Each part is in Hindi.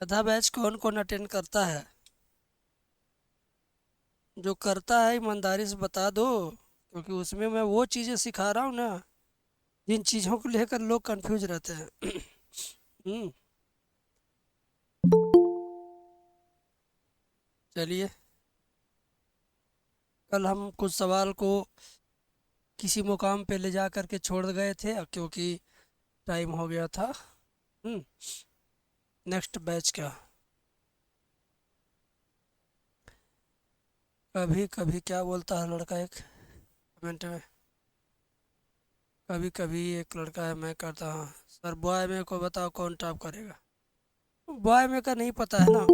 गधा बैच कौन कौन अटेंड करता है? जो करता है ईमानदारी से बता दो, क्योंकि उसमें मैं वो चीज़ें सिखा रहा हूँ ना जिन चीज़ों को लेकर लोग कंफ्यूज रहते हैं। हम्म। चलिए, कल हम कुछ सवाल को किसी मुकाम पे ले जा करके छोड़ गए थे, क्योंकि टाइम हो गया था। हम्म। नेक्स्ट बैच का कभी कभी क्या बोलता है लड़का एक कमेंट में? कभी कभी एक लड़का है, मैं करता हूँ सर बॉय में को बताओ कौन टॉप करेगा। बॉय में का नहीं पता है ना।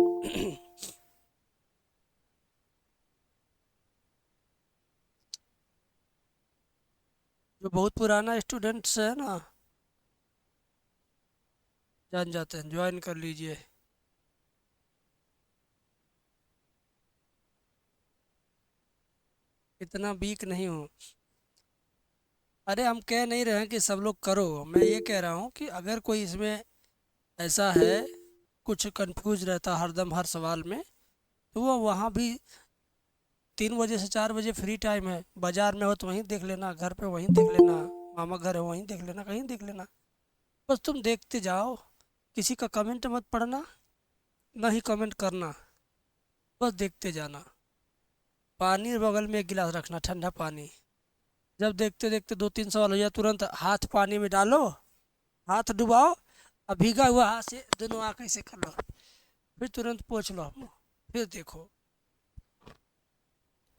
जो बहुत पुराना स्टूडेंट्स है ना, जान जाते हैं, ज्वाइन कर लीजिए। इतना वीक नहीं हूँ। अरे हम कह नहीं रहे हैं कि सब लोग करो, मैं ये कह रहा हूँ कि अगर कोई इसमें ऐसा है, कुछ कंफ्यूज रहता हरदम हर सवाल में, तो वो वहाँ भी 3 बजे से 4 बजे फ्री टाइम है। बाजार में हो तो वहीं देख लेना, घर पे वहीं देख लेना, मामा घर है वहीं देख लेना, कहीं देख लेना। बस तुम देखते जाओ, किसी का कमेंट मत पढ़ना, ना ही कमेंट करना, बस देखते जाना। पानी बगल में एक गिलास रखना, ठंडा पानी। जब देखते देखते 2-3 सवाल हो जाए, तुरंत हाथ पानी में डालो, हाथ डुबाओ, और भीगा हुआ हाथ से दोनों आँख ऐसे कर लो, फिर तुरंत पोंछ लो मुँह, फिर देखो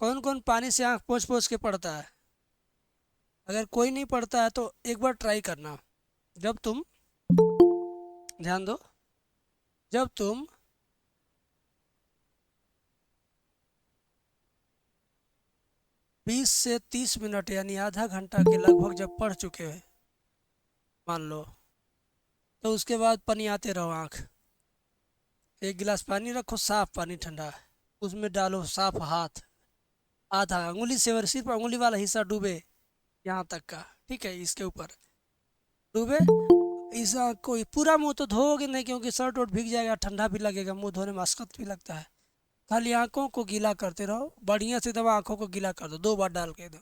कौन कौन पानी से आँख पोंछ पोंछ के पड़ता है। अगर कोई नहीं पड़ता है तो एक बार ट्राई करना। जब तुम, ध्यान दो, जब तुम 20 से 30 मिनट यानी आधा घंटा के लगभग जब पढ़ चुके हैं, मान लो, तो उसके बाद पानी आते रहो आँख। एक गिलास पानी रखो, साफ पानी ठंडा, उसमें डालो साफ हाथ, आधा अंगुली से, और सिर्फ अंगुली वाला हिस्सा डूबे, यहाँ तक का, ठीक है, इसके ऊपर डूबे। इस को पूरा मुंह तो धोओगे नहीं, क्योंकि शर्ट वर्ट भीग जाएगा, ठंडा भी लगेगा, मुंह धोने में आसकत भी लगता है। खाली आंखों को गीला करते रहो, बढ़िया से दबा आंखों को गीला कर दो, 2 बार डाल के दो।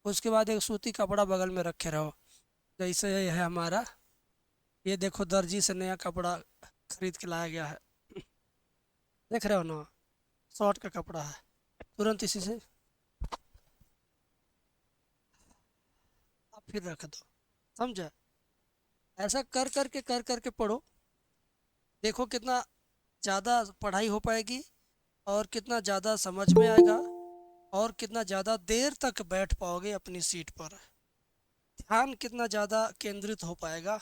उसके बाद एक सूती कपड़ा बगल में रखे रहो, जैसे ये है हमारा, ये देखो दर्जी से नया कपड़ा खरीद के लाया गया है, देख रहे हो ना, शॉर्ट का कपड़ा है, तुरंत इसी से आप फिर रख दो। समझा? ऐसा कर करके पढ़ो, देखो कितना ज़्यादा पढ़ाई हो पाएगी, और कितना ज़्यादा समझ में आएगा, और कितना ज़्यादा देर तक बैठ पाओगे अपनी सीट पर, ध्यान कितना ज़्यादा केंद्रित हो पाएगा,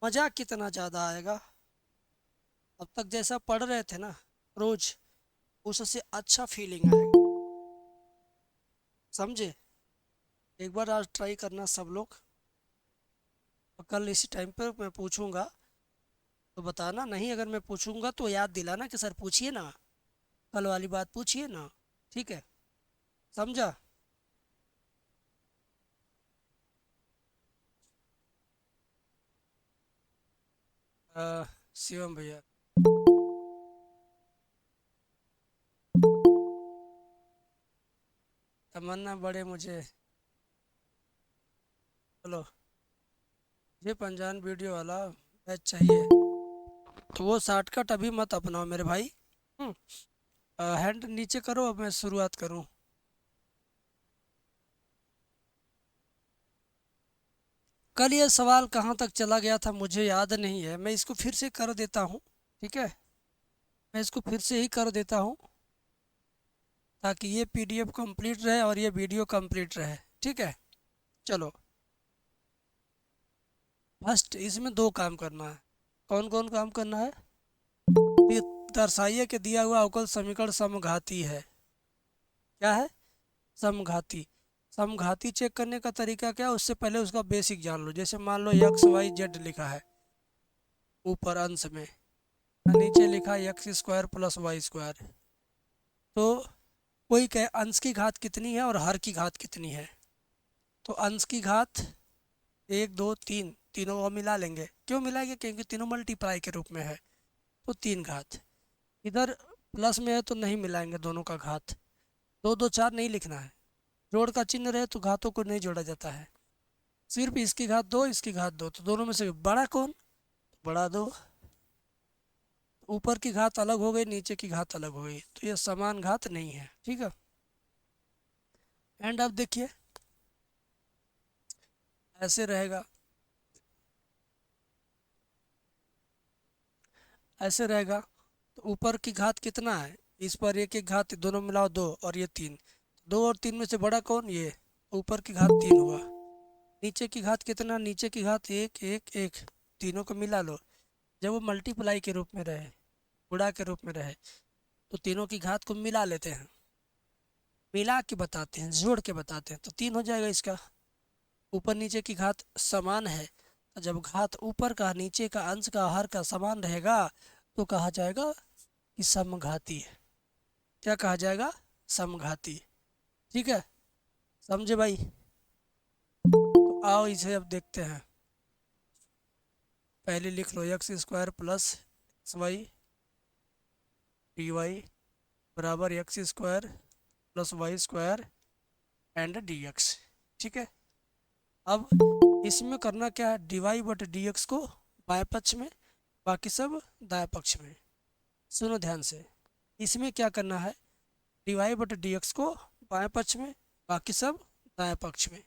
मज़ा कितना ज़्यादा आएगा। अब तक जैसा पढ़ रहे थे ना रोज, उससे अच्छा फीलिंग आएगा। समझे? एक बार आज ट्राई करना सब लोग, और कल इसी टाइम पर मैं पूछूंगा तो बताना, नहीं अगर मैं पूछूंगा तो याद दिलाना कि सर पूछिए ना, कल वाली बात पूछिए ना, ठीक है? समझा? शिवम भैया, तमन्ना बड़े मुझे, बोलो, ये पंजान वीडियो वाला बैच चाहिए, तो वो शॉर्टकट अभी मत अपनाओ मेरे भाई। हम्म। हैंड नीचे करो, अब मैं शुरुआत करूँ। कल ये सवाल कहाँ तक चला गया था मुझे याद नहीं है, मैं इसको फिर से कर देता हूँ, ठीक है? मैं इसको फिर से ही कर देता हूँ, ताकि ये पीडीएफ कंप्लीट रहे और ये वीडियो कंप्लीट रहे, ठीक है? चलो, फर्स्ट इसमें 2 काम करना है। कौन कौन काम करना है? ये दर्शाइए कि दिया हुआ अवकल समीकरण समघाती है। क्या है? समघाती। समघाती चेक करने का तरीका क्या है, उससे पहले उसका बेसिक जान लो। जैसे मान लो एक्स वाई जेड लिखा है ऊपर अंश में, और नीचे लिखा है x square plus y square, तो कोई कहे अंश की घात कितनी है और हर की घात कितनी है, तो अंश की घात 1 2 3, तीनों को मिला लेंगे। क्यों मिलाएंगे? क्योंकि तीनों मल्टीप्लाई के रूप में है, तो 3 घात। इधर प्लस में है तो नहीं मिलाएंगे दोनों का घात। 2 2 4 नहीं लिखना है, जोड़ का चिन्ह रहे तो घातों को नहीं जोड़ा जाता है। सिर्फ इसकी घात 2, इसकी घात 2, तो दोनों में से बड़ा कौन? बड़ा 2। ऊपर की घात अलग हो गई, नीचे की घात अलग हो गई, तो ये समान घात नहीं है। ठीक है, एंड अब देखिए ऐसे रहेगा, ऐसे रहेगा। तो ऊपर की घात कितना है? इस पर एक एक घात, दोनों मिलाओ 2 और ये 3। 2 और 3 में से बड़ा कौन? ये। ऊपर की घात 3 हुआ। नीचे की घात कितना? नीचे की घात 1 1 1। तीनों को मिला लो। जब वो मल्टीप्लाई के रूप में रहे, गुणा के रूप में रहे, तो तीनों की घात को मिला लेते हैं, मिला के बताते हैं, जोड़ के बताते हैं, तो 3 हो जाएगा इसका। ऊपर नीचे की घात समान है, तो जब घात ऊपर का, नीचे का, अंश का, हर का समान रहेगा तो कहा जाएगा कि समघाती है। क्या कहा जाएगा? समघाती। ठीक है, समझे भाई? तो आओ इसे अब देखते हैं। पहले लिख लो x² प्लस XY dy बराबर x² plus y² and dx। ठीक है, अब इसमें करना क्या है? डिवाई बट dx को बाएं पक्ष में, बाकी सब दाएं पक्ष में। सुनो ध्यान से, इसमें क्या करना है? डिवाई बट dx को बाएं पक्ष में, बाकी सब दाएं पक्ष में।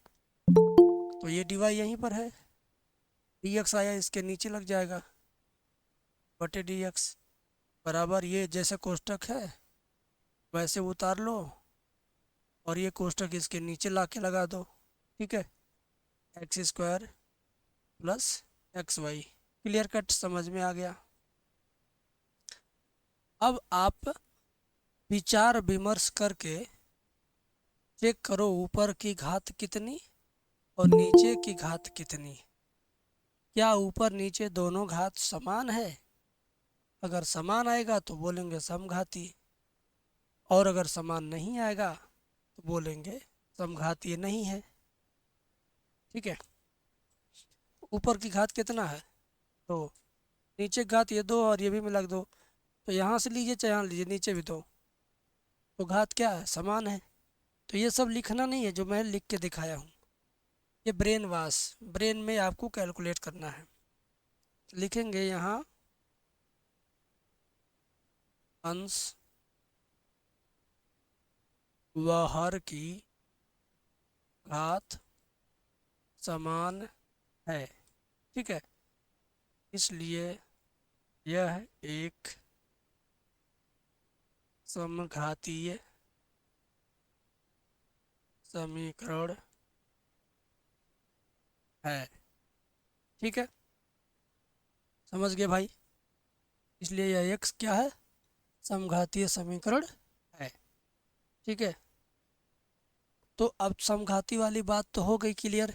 तो ये डिवाई यहीं पर है, dx आया इसके नीचे लग जाएगा, बटे dx बराबर ये जैसे कोष्टक है वैसे उतार लो, और ये कोष्टक इसके नीचे ला के लगा दो। ठीक है, x² plus XY। Clear cut, समझ में आ गया? अब आप विचार विमर्श करके चेक करो ऊपर की घात कितनी और नीचे की घात कितनी। क्या ऊपर नीचे दोनों घात समान है? अगर समान आएगा तो बोलेंगे समघाती, और अगर समान नहीं आएगा तो बोलेंगे समघातीय नहीं है। ठीक है, ऊपर की घात कितना है? 2। नीचे घात ये 2 और ये भी मिला के 2, तो यहाँ से लीजिए चाहे यहाँ लीजिए, नीचे भी 2, तो घात क्या है? समान है। तो ये सब लिखना नहीं है जो मैं लिख के दिखाया हूँ, ये ब्रेन वाश, ब्रेन में आपको कैलकुलेट करना है। लिखेंगे यहाँ अंश व हर की घात समान है। ठीक है, इसलिए यह एक समघातीय समीकरण है। ठीक है, समझ गए भाई? इसलिए यह एक क्या है? समघातीय समीकरण है। ठीक है, तो अब समघाती वाली बात तो हो गई क्लियर।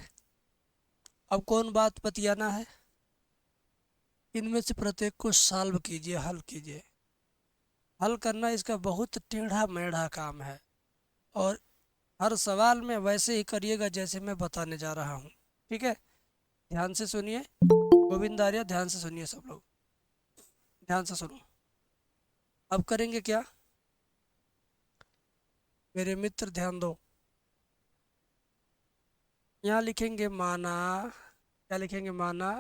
अब कौन बात बतियाना है? इनमें से प्रत्येक को सॉल्व कीजिए, हल कीजिए। हल करना इसका बहुत टेढ़ा मेढ़ा काम है, और हर सवाल में वैसे ही करिएगा जैसे मैं बताने जा रहा हूँ। ठीक है, ध्यान से सुनिए, गोविंद आर्य ध्यान से सुनिए, सब लोग ध्यान से सुनो। अब करेंगे क्या मेरे मित्र? ध्यान दो। यहाँ लिखेंगे माना, क्या लिखेंगे? माना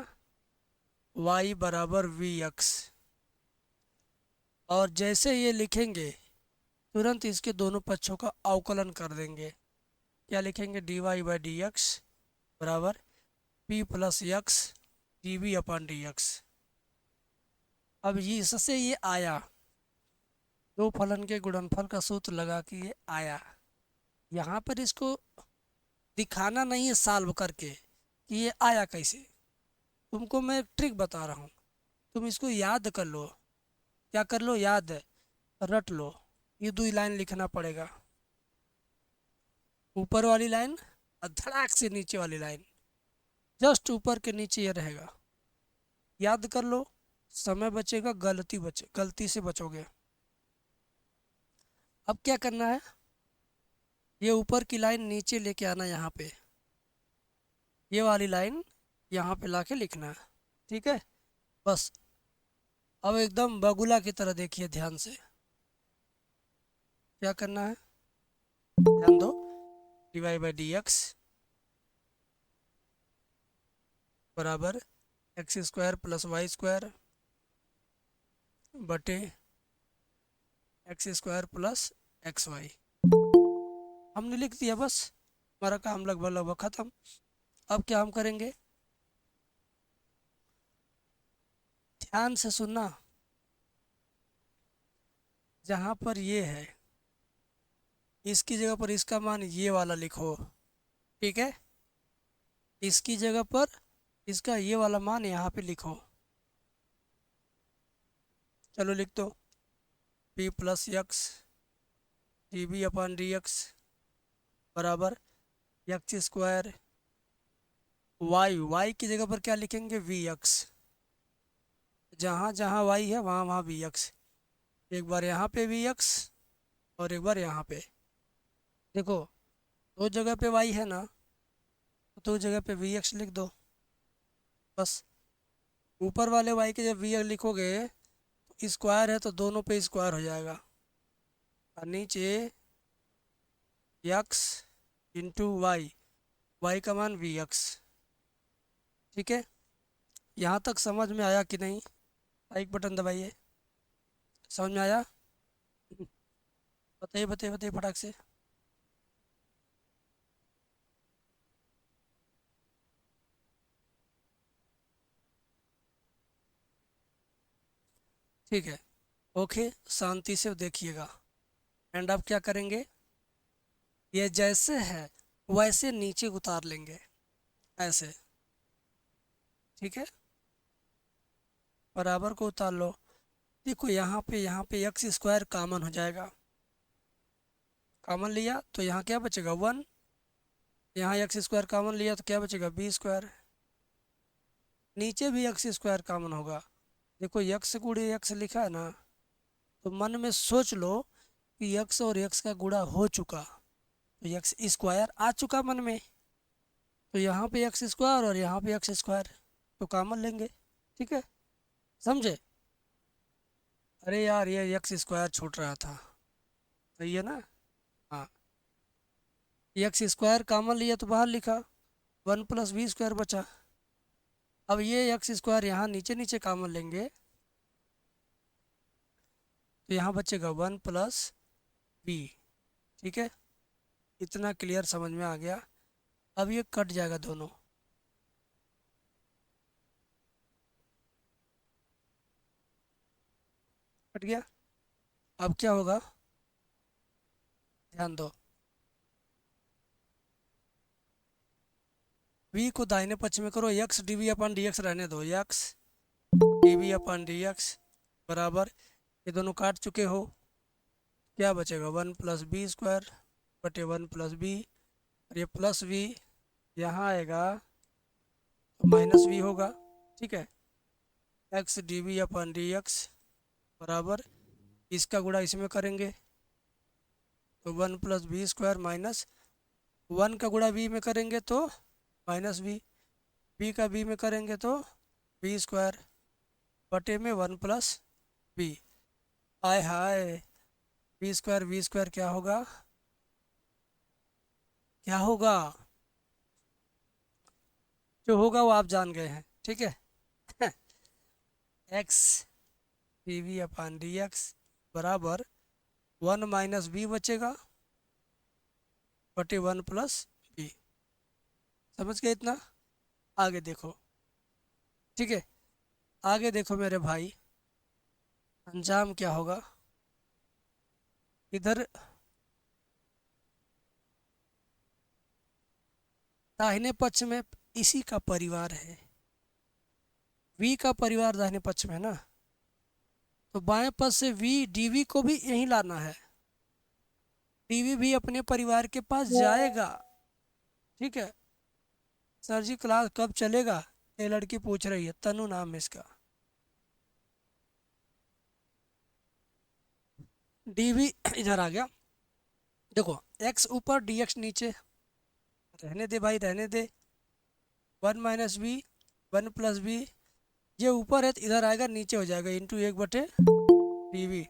y बराबर vx, और जैसे ये लिखेंगे तुरंत इसके दोनों पक्षों का अवकलन कर देंगे। क्या लिखेंगे? dy/dx बराबर p प्लस x dv/dx। अब ये इससे ये आया, दो फलन के गुणनफल का सूत्र लगा के ये आया। यहाँ पर इसको दिखाना नहीं है सॉल्व करके कि ये आया कैसे, तुमको मैं ट्रिक बता रहा हूँ, तुम इसको याद कर लो। क्या कर लो? याद रट लो। ये 2 लाइन लिखना पड़ेगा, ऊपर वाली लाइन और धड़ाक से नीचे वाली लाइन, जस्ट ऊपर के नीचे ये रहेगा। याद कर लो, समय बचेगा, गलती से बचोगे। अब क्या करना है? ये ऊपर की लाइन नीचे लेके आना, यहाँ पे ये वाली लाइन यहाँ पे लाके लिखना है। ठीक है, बस। अब एकदम बगुला की तरह देखिए ध्यान से, क्या करना है, ध्यान दो। dy बाई डी एक्स बराबर x square plus y square बटे x square plus x y. हमने लिख दिया, बस हमारा काम लगभग लगभग खत्म। अब क्या हम करेंगे, ध्यान से सुनना। जहाँ पर ये है, इसकी जगह पर इसका मान ये वाला लिखो। ठीक है, इसकी जगह पर इसका ये वाला मान यहाँ पे लिखो। चलो लिख दो, p प्लस यक्स d b upon d x बराबर एक्स स्क्वायर वाई की जगह पर क्या लिखेंगे, वी एक्स। जहाँ जहाँ वाई है वहाँ वहाँ वी एक्स। एक बार यहाँ पे वी एक्स और एक बार यहाँ पे। देखो, दो जगह पे वाई है ना, तो दो जगह पे वी एक्स लिख दो, बस। ऊपर वाले वाई के जब वी लिखोगे तो स्क्वायर है तो दोनों पे स्क्वायर हो जाएगा, और नीचे यक्स इंटू वाई, वाई का मान वी एक्स। ठीक है, यहाँ तक समझ में आया कि नहीं? लाइक बटन दबाइए, समझ में आया? बताइए बताइए बताइए फटाक से। ठीक है, ओके, शांति से देखिएगा। एंड आप क्या करेंगे, ये जैसे है वैसे नीचे उतार लेंगे, ऐसे। ठीक है, बराबर को उतार लो। देखो यहाँ पे एक्स स्क्वायर कॉमन हो जाएगा। कॉमन लिया तो यहाँ क्या बचेगा, वन। यहाँ एक्स स्क्वायर कॉमन लिया तो क्या बचेगा, बी स्क्वायर। नीचे भी एक्स स्क्वायर कॉमन होगा। देखो यक्स गुणे यक्स लिखा है ना, तो मन में सोच लो कि यक्स और यक्स का गुणा हो चुका, तो यक्स स्क्वायर आ चुका मन में। तो यहाँ पे एक्स स्क्वायर और यहाँ पे एक्स स्क्वायर, तो कॉमन लेंगे। ठीक है, समझे? अरे यार, ये एक्स स्क्वायर छूट रहा था, सही है ना? हाँ, एक्स स्क्वायर कॉमन लिया तो बाहर लिखा, वन प्लस बी स्क्वायर बचा। अब ये एक्स स्क्वायर यहाँ नीचे नीचे कॉमन लेंगे, तो यहाँ बचेगा वन प्लस बी। ठीक है, इतना क्लियर समझ में आ गया? अब ये कट जाएगा दोनों। कट गया। अब क्या होगा, ध्यान दो। v को दाहिने पक्ष में करो, x d v upon d x रहने दो, x d v upon d x बराबर, ये दोनों काट चुके हो, क्या बचेगा, वन प्लस बी स्क्वायर बटे वन प्लस बी। और ये प्लस वी यहाँ आएगा तो माइनस वी होगा। ठीक है, x d v upon d x बराबर, इसका गुणा इसमें करेंगे तो one plus b square minus one का गुणा बी में करेंगे तो माइनस बी का बी में करेंगे तो बी स्क्वायर बटे में वन प्लस बी। आय हाय, बी स्क्वायर क्या होगा, क्या होगा? जो होगा वो आप जान गए हैं। ठीक है, x d V upon D x बराबर वन माइनस बी बचेगा बटे वन प्लस बी। समझ गए इतना? आगे देखो। ठीक है, आगे देखो मेरे भाई, अंजाम क्या होगा। इधर दाहिने पक्ष में इसी का परिवार है, v का परिवार दाहिने पक्ष में है ना, तो बाएं पक्ष से v dv को भी यहीं लाना है। dv भी अपने परिवार के पास जाएगा। ठीक है, सर जी क्लास कब चलेगा, ये लड़की पूछ रही है, तनु नाम है इसका। dv इधर आ गया। देखो, x ऊपर dx नीचे, रहने दे भाई रहने दे। वन माइनस बी 1 + बी, ये ऊपर है तो इधर आएगा, नीचे हो जाएगा इंटू 1/dv।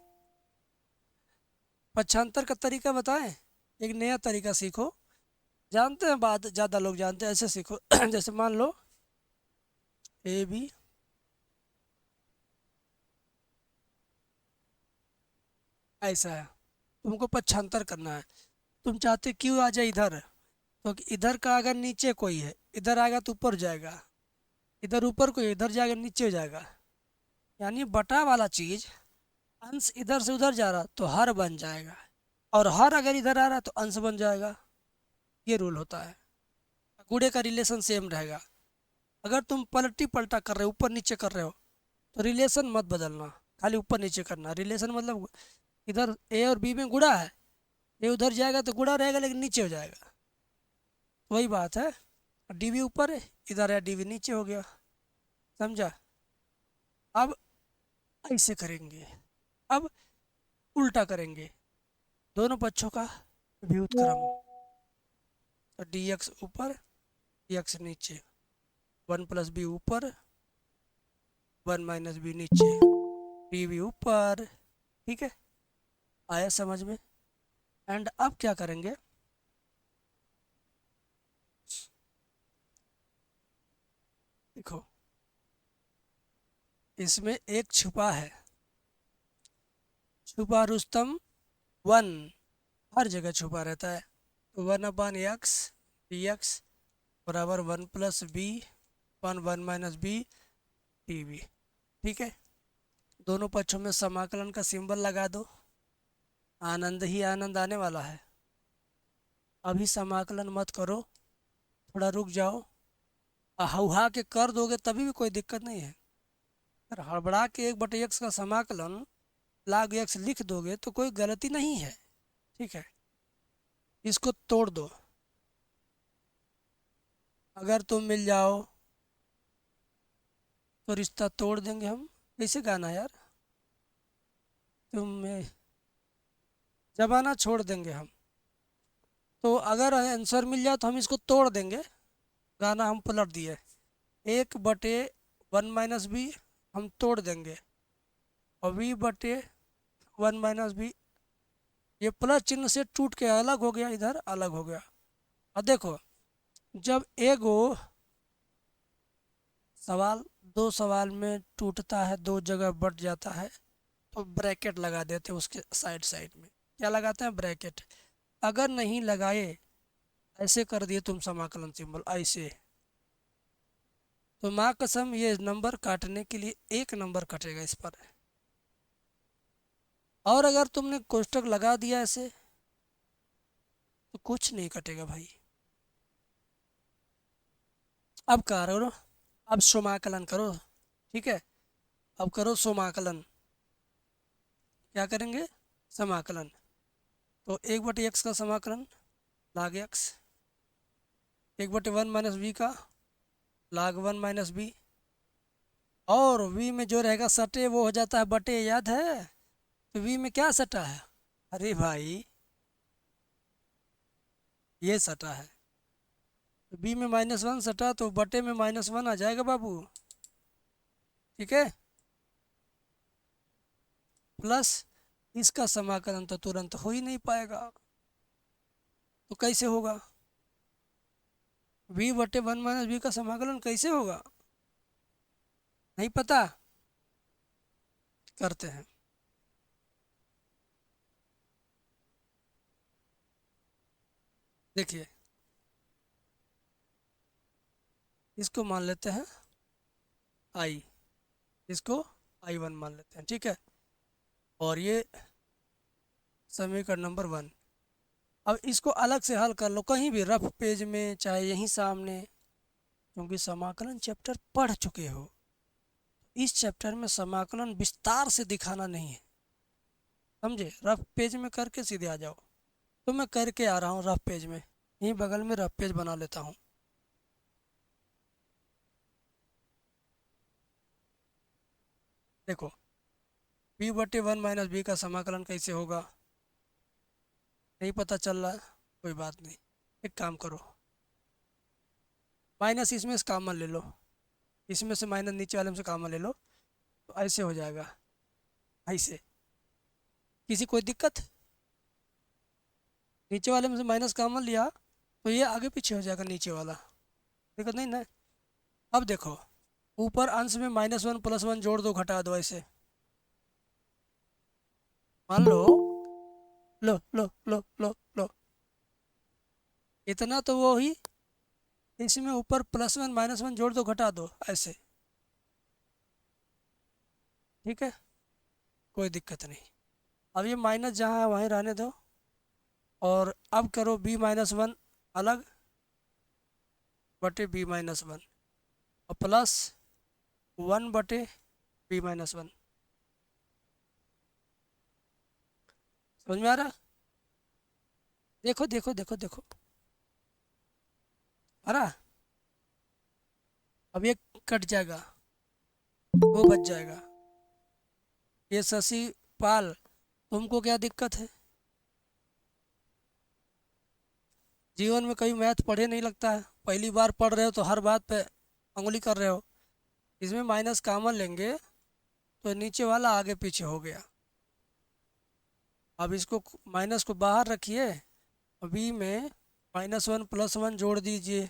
पक्षांतर का तरीका बताएं, एक नया तरीका सीखो। जानते हैं बात, ज़्यादा लोग जानते हैं, ऐसे सीखो। जैसे मान लो ए बी, ऐसा है, तुमको पक्षांतर करना है। तुम चाहते क्यों आ जाए इधर, तो इधर का अगर नीचे कोई है, इधर आएगा तो ऊपर जाएगा, इधर ऊपर कोई इधर जाएगा नीचे हो जाएगा। यानी बटा वाला चीज अंश इधर से उधर जा रहा तो हर बन जाएगा, और हर अगर इधर आ रहा तो अंश बन जाएगा। ये रूल होता है। गुणे का रिलेशन सेम रहेगा। अगर तुम पलटी पलटा कर रहे हो, ऊपर नीचे कर रहे हो, तो रिलेशन मत बदलना, खाली ऊपर नीचे करना। रिलेशन मतलब इधर ए और बी में गुणा है, ये उधर जाएगा तो गुणा रहेगा लेकिन नीचे हो जाएगा, वही बात है। डीवी ऊपर है, इधर है डीवी नीचे हो गया, समझा। अब ऐसे करेंगे, अब उल्टा करेंगे दोनों पक्षों का व्युत्क्रम। तो डी एक्स ऊपर, डी एक्स नीचे, 1 + बी ऊपर, 1 - बी नीचे, डी वी ऊपर। ठीक है, आया समझ में। एंड अब क्या करेंगे, देखो इसमें एक छुपा है, छुपा रुस्तम 1 हर जगह छुपा रहता है। तो 1/x dx बराबर 1 + बी 1 dv। ठीक है, दोनों पक्षों में समाकलन का सिंबल लगा दो, आनंद ही आनंद आने वाला है। अभी समाकलन मत करो, थोड़ा रुक जाओ। हौहा के कर दोगे तभी भी कोई दिक्कत नहीं है। अगर हड़बड़ा के 1/x का समाकलन log x लिख दोगे तो कोई गलती नहीं है। ठीक है, इसको तोड़ दो। अगर तुम मिल जाओ तो रिश्ता तोड़ देंगे हम। कैसे गाना यार, तुम जमाना छोड़ देंगे हम। तो अगर आंसर मिल जाए तो हम इसको तोड़ देंगे, गाना हम पलट दिए। 1/1 - बी हम तोड़ देंगे, और v/1 - बी, ये प्लस चिन्ह से टूट के अलग हो गया, इधर अलग हो गया। और देखो, जब एगो सवाल दो सवाल में टूटता है, दो जगह बट जाता है, तो ब्रैकेट लगा देते हैं उसके साइड साइड में। क्या लगाते हैं, ब्रैकेट। अगर नहीं लगाए, ऐसे कर दिए तुम समाकलन सिंबल ऐसे, तो माँ कसम ये नंबर काटने के लिए एक नंबर कटेगा इस पर। और अगर तुमने कोष्टक लगा दिया ऐसे, तो कुछ नहीं कटेगा भाई। अब करो, अब समाकलन करो। ठीक है, अब करो समाकलन। क्या करेंगे, समाकलन। तो 1/x का समाकलन log x, 1/1 - बी का log 1 - बी, और v में जो रहेगा सटे वो हो जाता है बटे, याद है। तो v में क्या सटा है, अरे भाई ये सटा है। तो b में -1 सटा तो बटे में -1 आ जाएगा बाबू। ठीक है, प्लस इसका समाकलन तो तुरंत हो ही नहीं पाएगा, तो कैसे होगा, v/1 - बी का समाकलन कैसे होगा, नहीं पता, करते हैं। देखिए, इसको मान लेते हैं i, इसको i1 मान लेते हैं। ठीक है, और ये समीकरण नंबर 1। अब इसको अलग से हल कर लो, कहीं भी रफ पेज में चाहे यहीं सामने, क्योंकि समाकलन चैप्टर पढ़ चुके हो। इस चैप्टर में समाकलन विस्तार से दिखाना नहीं है, समझे। रफ पेज में करके सीधे आ जाओ। तो मैं करके आ रहा हूँ रफ पेज में, यहीं बगल में रफ पेज बना लेता हूँ। देखो, v/1 - बी का समाकलन कैसे होगा, नहीं पता चल रहा है, कोई बात नहीं। एक काम करो, माइनस इसमें से कॉमन ले लो, इसमें से माइनस नीचे वाले में से कॉमन ले लो, तो ऐसे हो जाएगा, ऐसे। किसी कोई दिक्कत? नीचे वाले में से माइनस कॉमन लिया तो ये आगे पीछे हो जाएगा नीचे वाला, दिक्कत नहीं ना। अब देखो, ऊपर अंश में -1 +1 जोड़ दो घटा दो ऐसे, मान लो, लो लो लो लो लो, इतना तो वो ही, इसमें ऊपर +1 -1 जोड़ दो घटा दो ऐसे, ठीक है, कोई दिक्कत नहीं। अब ये माइनस जहाँ है वहीं रहने दो, और अब करो b-1 अलग बटे b-1 और प्लस 1 बटे b-1। समझ में आ रहा? देखो देखो देखो देखो, आ रहा? अब ये कट जाएगा, वो बच जाएगा। ये शशि पाल, तुमको क्या दिक्कत है? जीवन में कभी मैथ पढ़े नहीं लगता है, पहली बार पढ़ रहे हो तो हर बात पे उंगली कर रहे हो। इसमें माइनस कॉमन लेंगे तो नीचे वाला आगे पीछे हो गया। अब इसको माइनस को बाहर रखिए, बी में -1 +1 जोड़ दीजिए,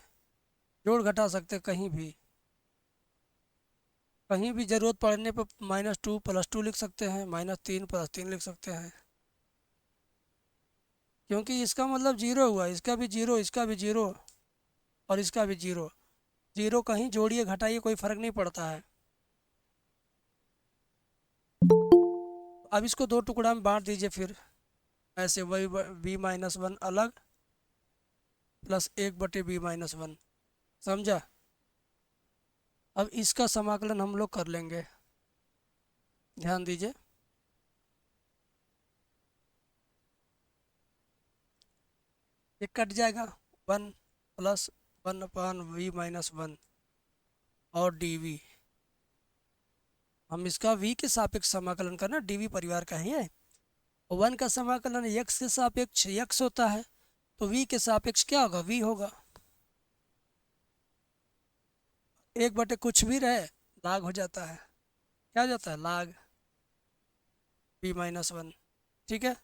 जोड़ घटा सकते कहीं भी, कहीं भी ज़रूरत पड़ने पर -2 +2 लिख सकते हैं, -3 +3 लिख सकते हैं, क्योंकि इसका मतलब जीरो हुआ, इसका भी जीरो, इसका भी जीरो और इसका भी जीरो। जीरो कहीं जोड़िए घटाइए कोई फ़र्क नहीं पड़ता है। अब इसको दो टुकड़ा में बांट दीजिए फिर ऐसे, वही b-1 अलग +1/b-1, समझा? अब इसका समाकलन हम लोग कर लेंगे, ध्यान दीजिए। ये कट जाएगा, 1 + 1/v-1 और dv। हम इसका v के सापेक्ष समाकलन करना, dv परिवार का ही है। 1 का समाकलन x के सापेक्ष x होता है, तो v के सापेक्ष क्या होगा? v होगा। 1 बटे कुछ भी रहे लाग हो जाता है, क्या हो जाता है? लाग b-1, ठीक है।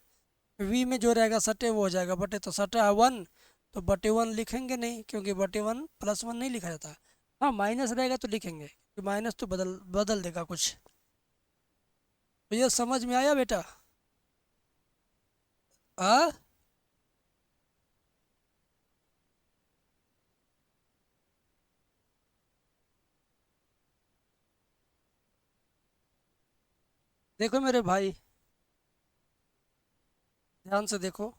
v में जो रहेगा सटे वो हो जाएगा, बटे तो सटा है 1, तो बटे 1 लिखेंगे नहीं, क्योंकि बटे 1 +1 नहीं लिखा जाता। हाँ माइनस रहेगा तो लिखेंगे, तो माइनस तो बदल बदल देगा कुछ। तो ये समझ में आया बेटा? आ देखो मेरे भाई, ध्यान से देखो,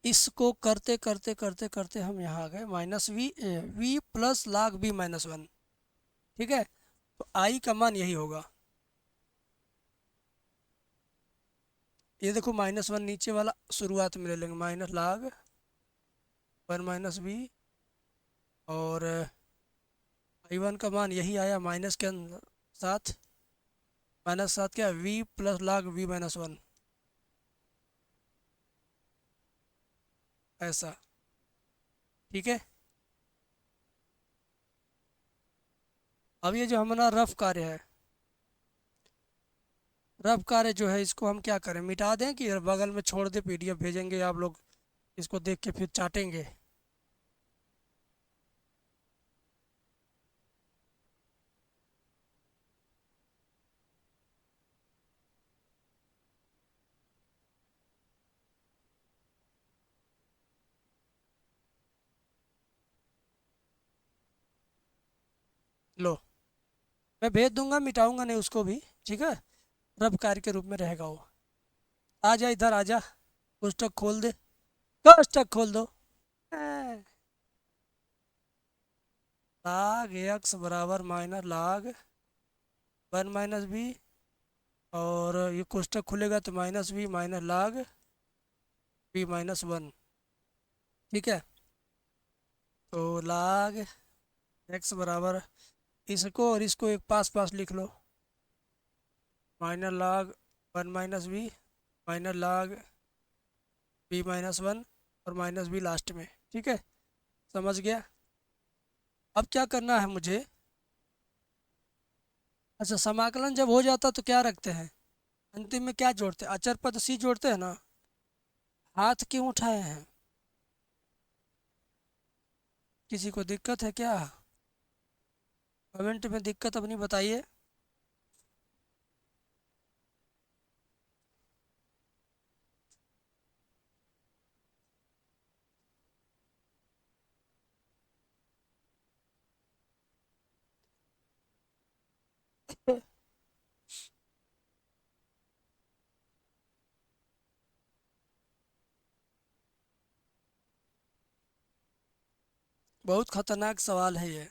इसको करते करते करते करते हम यहाँ आ गए -v प्लस लाग b-1, ठीक है। तो आई का मान यही होगा, ये देखो -1 नीचे वाला शुरुआत में ले लेंगे, माइनस लाग 1 - b, और i1 का मान यही आया माइनस के साथ, -7 क्या, v प्लस लाग b-1, ऐसा, ठीक है। अब ये जो हमारा रफ कार्य है, रफ कार्य जो है इसको हम क्या करें, मिटा दें कि बगल में छोड़ दे, PDF भेजेंगे आप लोग इसको देख के फिर चाटेंगे। लो, मैं भेज दूंगा, मिटाऊंगा नहीं उसको भी, ठीक है। रफ कार्य के रूप में रहेगा वो। आ जा इधर, आ जा, पुस्तक खोल दे, पुस्तक खोल दो। लाग x बराबर माइनस लाग 1 - b, और ये कोष्टक खुलेगा तो -v माइनस लाग b-1, ठीक है। तो लाग x बराबर, इसको और इसको एक पास पास लिख लो, माइनस लाग 1 - b माइनस लाग b-1 और -b लास्ट में, ठीक है। समझ गया? अब क्या करना है मुझे? अच्छा, समाकलन जब हो जाता तो क्या रखते हैं? अंतिम में क्या जोड़ते हैं? अचर पद सी जोड़ते हैं ना। हाथ क्यों उठाए हैं? किसी को दिक्कत है क्या? कमेंट में दिक्कत अपनी बताइए। बहुत खतरनाक सवाल है ये।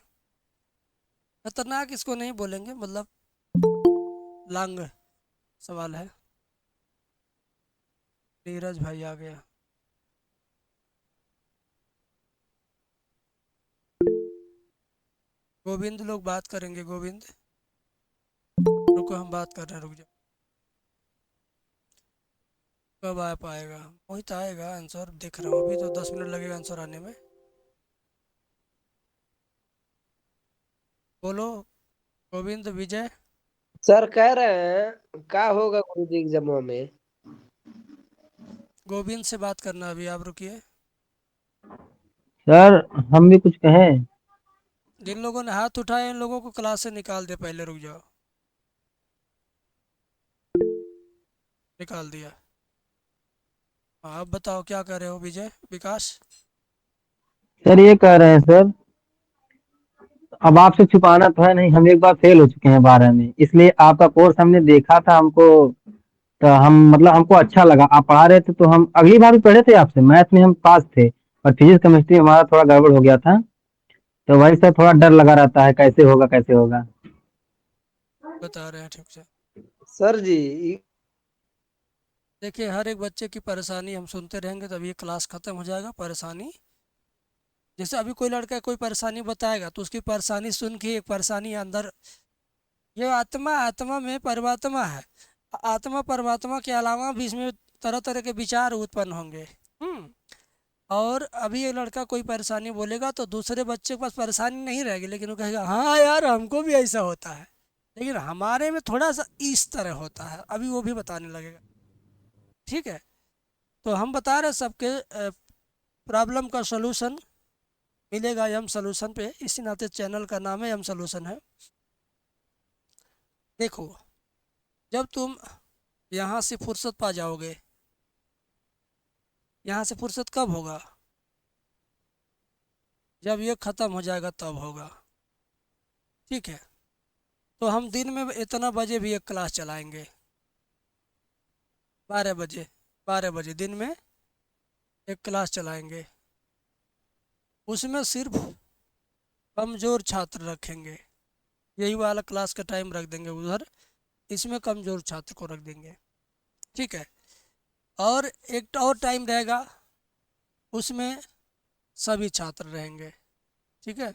खतरनाक इसको नहीं बोलेंगे, मतलब लांग सवाल है। नीरज भाई आ गया। गोविंद लोग बात करेंगे, गोविंद रुको, हम बात कर रहे हैं, रुक जाओ। कब आ पाएगा? मोहित आएगा, आंसर देख रहा हूँ, अभी तो 10 मिनट लगेगा आंसर आने में। बोलो गोविंद विजय। सर कह रहे हैं क्या होगा गुरुजी एग्जामों में? गोविंद से बात करना अभी, आप रुकिए। सर हम भी कुछ कहें? जिन लोगों ने हाथ उठाए इन लोगों को क्लास से निकाल दे, पहले रुक जाओ। निकाल दिया। हाँ, आप बताओ क्या कर रहे हो विजय विकास? सर ये कह रहे हैं सर, अब आपसे छुपाना तो है नहीं, हम एक बार फेल हो चुके हैं 12 में, इसलिए आपका कोर्स हमने देखा था, हमको तो हम मतलब हमको अच्छा लगा, आप पढ़ा रहे थे तो हम अगली बार भी पढ़े थे आपसे, मैथ में हम पास थे, और फिजिक्स केमिस्ट्री हमारा थोड़ा गड़बड़ हो गया था, तो वही सर थोड़ा डर लगा रहता है कैसे होगा कैसे होगा। बता रहे हैं ठीक से। सर जी देखिए, हर एक बच्चे की परेशानी हम सुनते रहेंगे तब ये क्लास ख़त्म हो जाएगा। परेशानी जैसे अभी कोई लड़का कोई परेशानी बताएगा तो उसकी परेशानी सुन के एक परेशानी अंदर, ये आत्मा, आत्मा में परमात्मा है। आत्मा परमात्मा के अलावा भी इसमें तरह तरह के विचार उत्पन्न होंगे। और अभी ये लड़का कोई परेशानी बोलेगा तो दूसरे बच्चे के पास परेशानी नहीं रहेगी, लेकिन वो कहेगा हाँ यार हमको भी ऐसा होता है, लेकिन हमारे में थोड़ा सा इस तरह होता है, अभी वो भी बताने लगेगा। ठीक है, तो हम बता रहे सबके प्रॉब्लम का सलूशन मिलेगा यम सलूशन पे, इसी नाते चैनल का नाम है यम सलूशन है। देखो, जब तुम यहाँ से फुर्सत पा जाओगे, यहाँ से फुर्सत कब होगा? जब ये ख़त्म हो जाएगा तब होगा। ठीक है, तो हम दिन में इतना बजे भी एक क्लास चलाएंगे, 12 बजे, 12 बजे दिन में एक क्लास चलाएंगे। उसमें सिर्फ कमज़ोर छात्र रखेंगे, यही वाला क्लास का टाइम रख देंगे उधर, इसमें कमज़ोर छात्र को रख देंगे। ठीक है, और एक और टाइम रहेगा, उसमें सभी छात्र रहेंगे। ठीक है,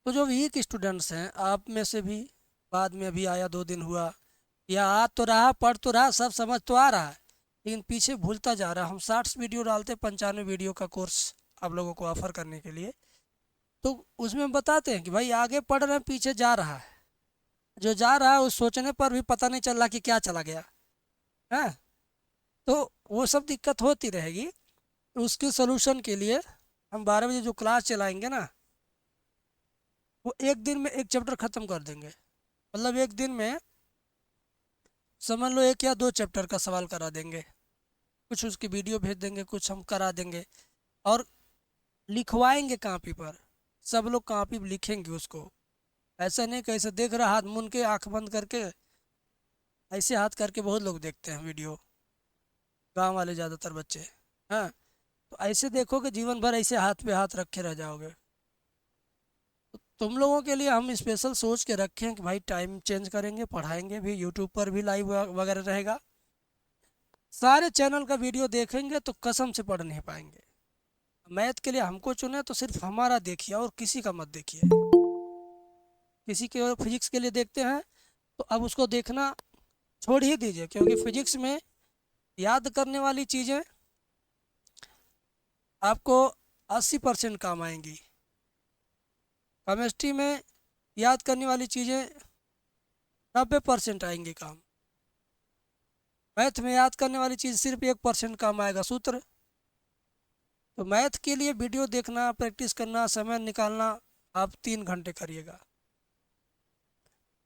तो जो वीक स्टूडेंट्स हैं आप में से भी, बाद में अभी आया 2 दिन हुआ, या आ तो रहा, पढ़ तो रहा, सब समझ तो आ रहा है, लेकिन पीछे भूलता जा रहा है। हम 60 वीडियो डालते, 95 वीडियो का कोर्स आप लोगों को ऑफर करने के लिए, तो उसमें हम बताते हैं कि भाई आगे पढ़ रहे हैं, पीछे जा रहा है, जो जा रहा है उस सोचने पर भी पता नहीं चल रहा कि क्या चला गया है। तो वो सब दिक्कत होती रहेगी, तो उसके सोल्यूशन के लिए हम 12 बजे जो क्लास चलाएंगे ना, वो एक दिन में एक चैप्टर ख़त्म कर देंगे। मतलब एक दिन में समझ लो 1 या 2 चैप्टर का सवाल करा देंगे, कुछ उसकी वीडियो भेज देंगे, कुछ हम करा देंगे, और लिखवाएंगे कापी पर। सब लोग कापी पर लिखेंगे उसको, ऐसा नहीं कि ऐसे देख रहा हाथ मुन के आंख बंद करके, ऐसे हाथ करके बहुत लोग देखते हैं वीडियो, गांव वाले ज़्यादातर बच्चे। हाँ, तो ऐसे देखोगे जीवन भर ऐसे हाथ पे हाथ रखे रह जाओगे। तो तुम लोगों के लिए हम स्पेशल सोच के रखे हैं कि भाई टाइम चेंज करेंगे, पढ़ाएंगे भी, यूट्यूब पर भी लाइव वगैरह रहेगा, सारे चैनल का वीडियो देखेंगे तो कसम से पढ़ नहीं पाएंगे। मैथ के लिए हमको चुने तो सिर्फ हमारा देखिए और किसी का मत देखिए। किसी के और फिजिक्स के लिए देखते हैं तो अब उसको देखना छोड़ ही दीजिए, क्योंकि फिजिक्स में याद करने वाली चीज़ें आपको 80% काम आएंगी। केमिस्ट्री में याद करने वाली चीज़ें 90% आएंगी काम। मैथ में याद करने वाली चीज़ सिर्फ 1% काम आएगा, सूत्र। तो मैथ के लिए वीडियो देखना, प्रैक्टिस करना, समय निकालना आप 3 घंटे करिएगा।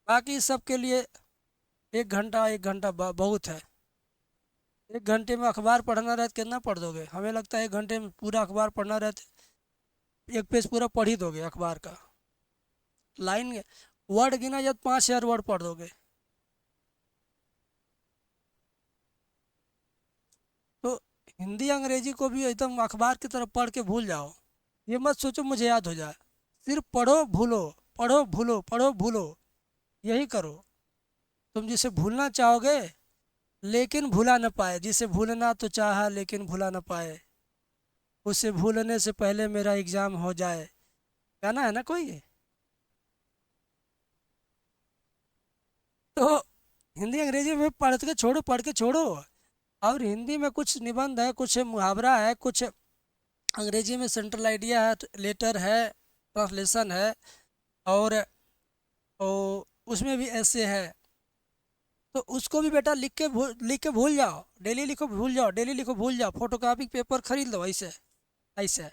बाकी सब के लिए 1 घंटा, 1 घंटा बहुत है। 1 घंटे में अखबार पढ़ना रहे तो कितना पढ़ दोगे? हमें लगता है 1 घंटे में पूरा अखबार पढ़ना रहे तो 1 पेज पूरा पढ़ ही दोगे अखबार का। लाइन वर्ड गिना जब 5000 वर्ड पढ़ दोगे। तो हिंदी अंग्रेजी को भी एकदम अखबार की तरफ पढ़ के भूल जाओ। ये मत सोचो मुझे याद हो जाए, सिर्फ पढ़ो भूलो, पढ़ो भूलो, पढ़ो भूलो, यही करो। तुम जिसे भूलना चाहोगे लेकिन भुला न पाए, जिसे भूलना तो चाहा लेकिन भुला न पाए, उसे भूलने से पहले मेरा एग्जाम हो जाए। गाना है ना कोई ये? तो हिंदी अंग्रेजी में पढ़ के छोड़ो, पढ़ के छोड़ो। और हिंदी में कुछ निबंध है, कुछ मुहावरा है, कुछ अंग्रेजी में सेंट्रल आइडिया है, लेटर है, ट्रांसलेशन है, और उसमें भी ऐसे है। तो उसको भी बेटा लिख के भूल जाओ। डेली लिखो भूल जाओ, डेली लिखो भूल जाओ। फोटोकॉपी पेपर खरीद लो, ऐसे ऐसे,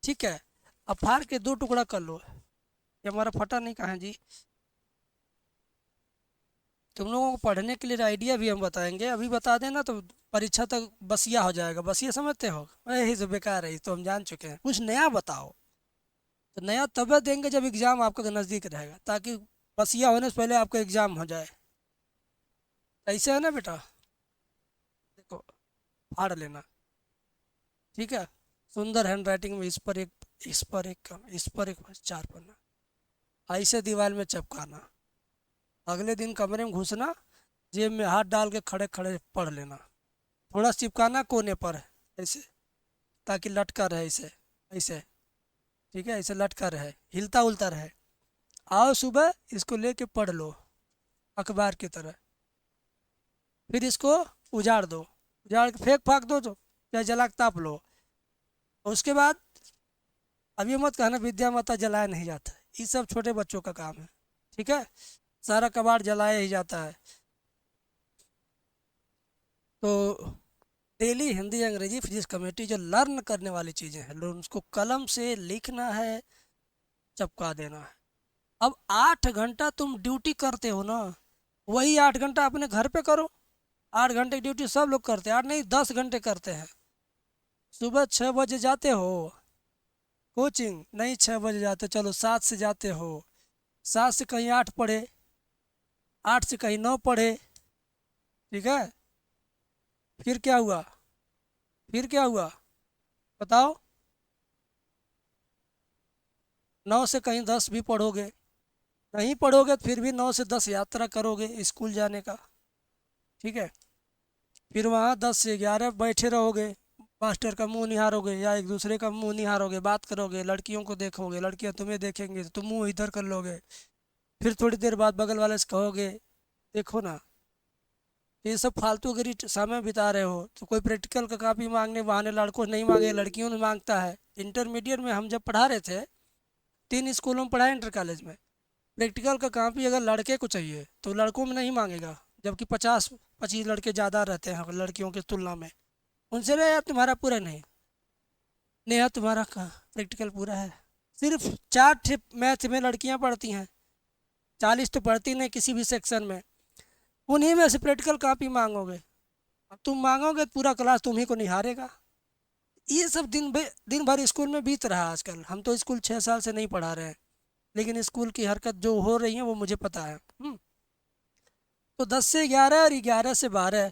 ठीक है। अब फाड़ के 2 टुकड़ा कर लो। ये हमारा फटा नहीं कहाँ जी? तुम लोगों को पढ़ने के लिए आइडिया भी हम बताएंगे, अभी बता देना तो परीक्षा तक बसिया हो जाएगा। बसिया समझते हो? यही से बेकार है, तो हम जान चुके हैं। कुछ नया बताओ। तो नया तब देंगे जब एग्ज़ाम आपका नज़दीक रहेगा, ताकि बसिया होने से पहले आपका एग्ज़ाम हो जाए। ऐसे है ना बेटा? देखो, फाड़ लेना, ठीक है। सुंदर हैंड राइटिंग में इस पर एक, इस पर एक, इस पर एक, 4 पन्ना ऐसे दीवार में चिपकाना। अगले दिन कमरे में घुसना, जेब में हाथ डाल के खड़े खड़े पढ़ लेना। थोड़ा चिपकाना कोने पर ऐसे, ताकि लटका रहे ऐसे ऐसे, ठीक है। ऐसे लटका रहे, हिलता उलता रहे। आओ सुबह इसको लेके पढ़ लो अखबार की तरह। फिर इसको उजाड़ दो, उजाड़ के फेंक फाक दो, तो चाहे जला के ताप लो। और उसके बाद अब ये मत कहना विद्या माता जलाया नहीं जाता, ये सब छोटे बच्चों का काम है, ठीक है। सारा कबाड़ जलाया ही जाता है। तो डेली हिंदी अंग्रेजी फिजिक्स केमिस्ट्री जो लर्न करने वाली चीज़ें हैं, उसको कलम से लिखना है, चिपका देना है। अब 8 घंटा तुम ड्यूटी करते हो ना, वही 8 घंटा अपने घर पे करो। 8 घंटे की ड्यूटी सब लोग करते हैं, 8 नहीं 10 घंटे करते हैं। सुबह 6 बजे जाते हो कोचिंग, नहीं 6 बजे जाते, चलो 7 से जाते हो। 7 से कहीं 8 पढ़े, 8 से कहीं 9 पढ़े, ठीक है। फिर क्या हुआ? फिर क्या हुआ बताओ? 9 से कहीं 10 भी पढ़ोगे, नहीं पढ़ोगे तो फिर भी 9 से 10 यात्रा करोगे स्कूल जाने का, ठीक है। फिर वहाँ 10 से 11 बैठे रहोगे, मास्टर का मुंह निहारोगे या एक दूसरे का मुंह निहारोगे, बात करोगे, लड़कियों को देखोगे, लड़कियाँ तुम्हें देखेंगे तो तुम मुंह इधर कर लोगे। फिर थोड़ी देर बाद बगल वाले से कहोगे देखो ना, ये सब फालतूगिरी समय बिता रहे हो। तो कोई प्रैक्टिकल का कापी मांगने बहाने लड़कों से नहीं मांगे, लड़कियों ने मांगता है। इंटरमीडिएट में हम जब पढ़ा रहे थे, 3 स्कूलों में पढ़ाए इंटर कॉलेज में, प्रैक्टिकल का कापी अगर लड़के को चाहिए तो लड़कों में नहीं मांगेगा, जबकि 50-25 लड़के ज़्यादा रहते हैं लड़कियों की तुलना में। उनसे रहे यार तुम्हारा पूरा नहीं, नेहा तुम्हारा कहाँ प्रैक्टिकल पूरा है। सिर्फ 4 मैथ में लड़कियाँ पढ़ती हैं, 40 तो पढ़ती नहीं किसी भी सेक्शन में। उन्हीं में से प्रैक्टिकल कापी मांगोगे। अब तुम मांगोगे तो पूरा क्लास तुम्ही को निहारेगा। ये सब दिन भर स्कूल में बीत रहा है आजकल। हम तो स्कूल 6 साल से नहीं पढ़ा रहे हैं, लेकिन स्कूल की हरकत जो हो रही है वो मुझे पता है। तो 10 से 11 और 11 से 12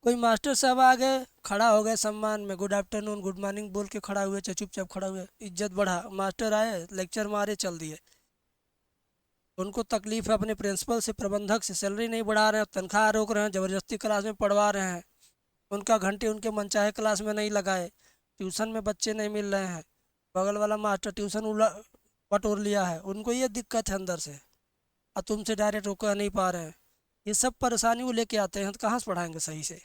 कोई मास्टर साहब आ गए, खड़ा हो गए सम्मान में, गुड आफ्टरनून गुड मॉर्निंग बोल के खड़ा हुए, चाहे चुपचाप खड़ा हुए, इज्जत बढ़ा। मास्टर आए, लेक्चर मारे, चल दिए। उनको तकलीफ है अपने प्रिंसिपल से, प्रबंधक से, सैलरी नहीं बढ़ा रहे हैं, तनख्वाह रोक रहे हैं, ज़बरदस्ती क्लास में पढ़वा रहे हैं, उनका घंटे उनके मनचाहे क्लास में नहीं लगाए, ट्यूशन में बच्चे नहीं मिल रहे हैं, बगल वाला मास्टर ट्यूशन बटोर लिया है, उनको ये दिक्कत है अंदर से, और तुमसे डायरेक्ट रोका नहीं पा रहे हैं। ये सब परेशानी वो लेके आते हैं, तो कहाँ से पढ़ाएंगे सही से?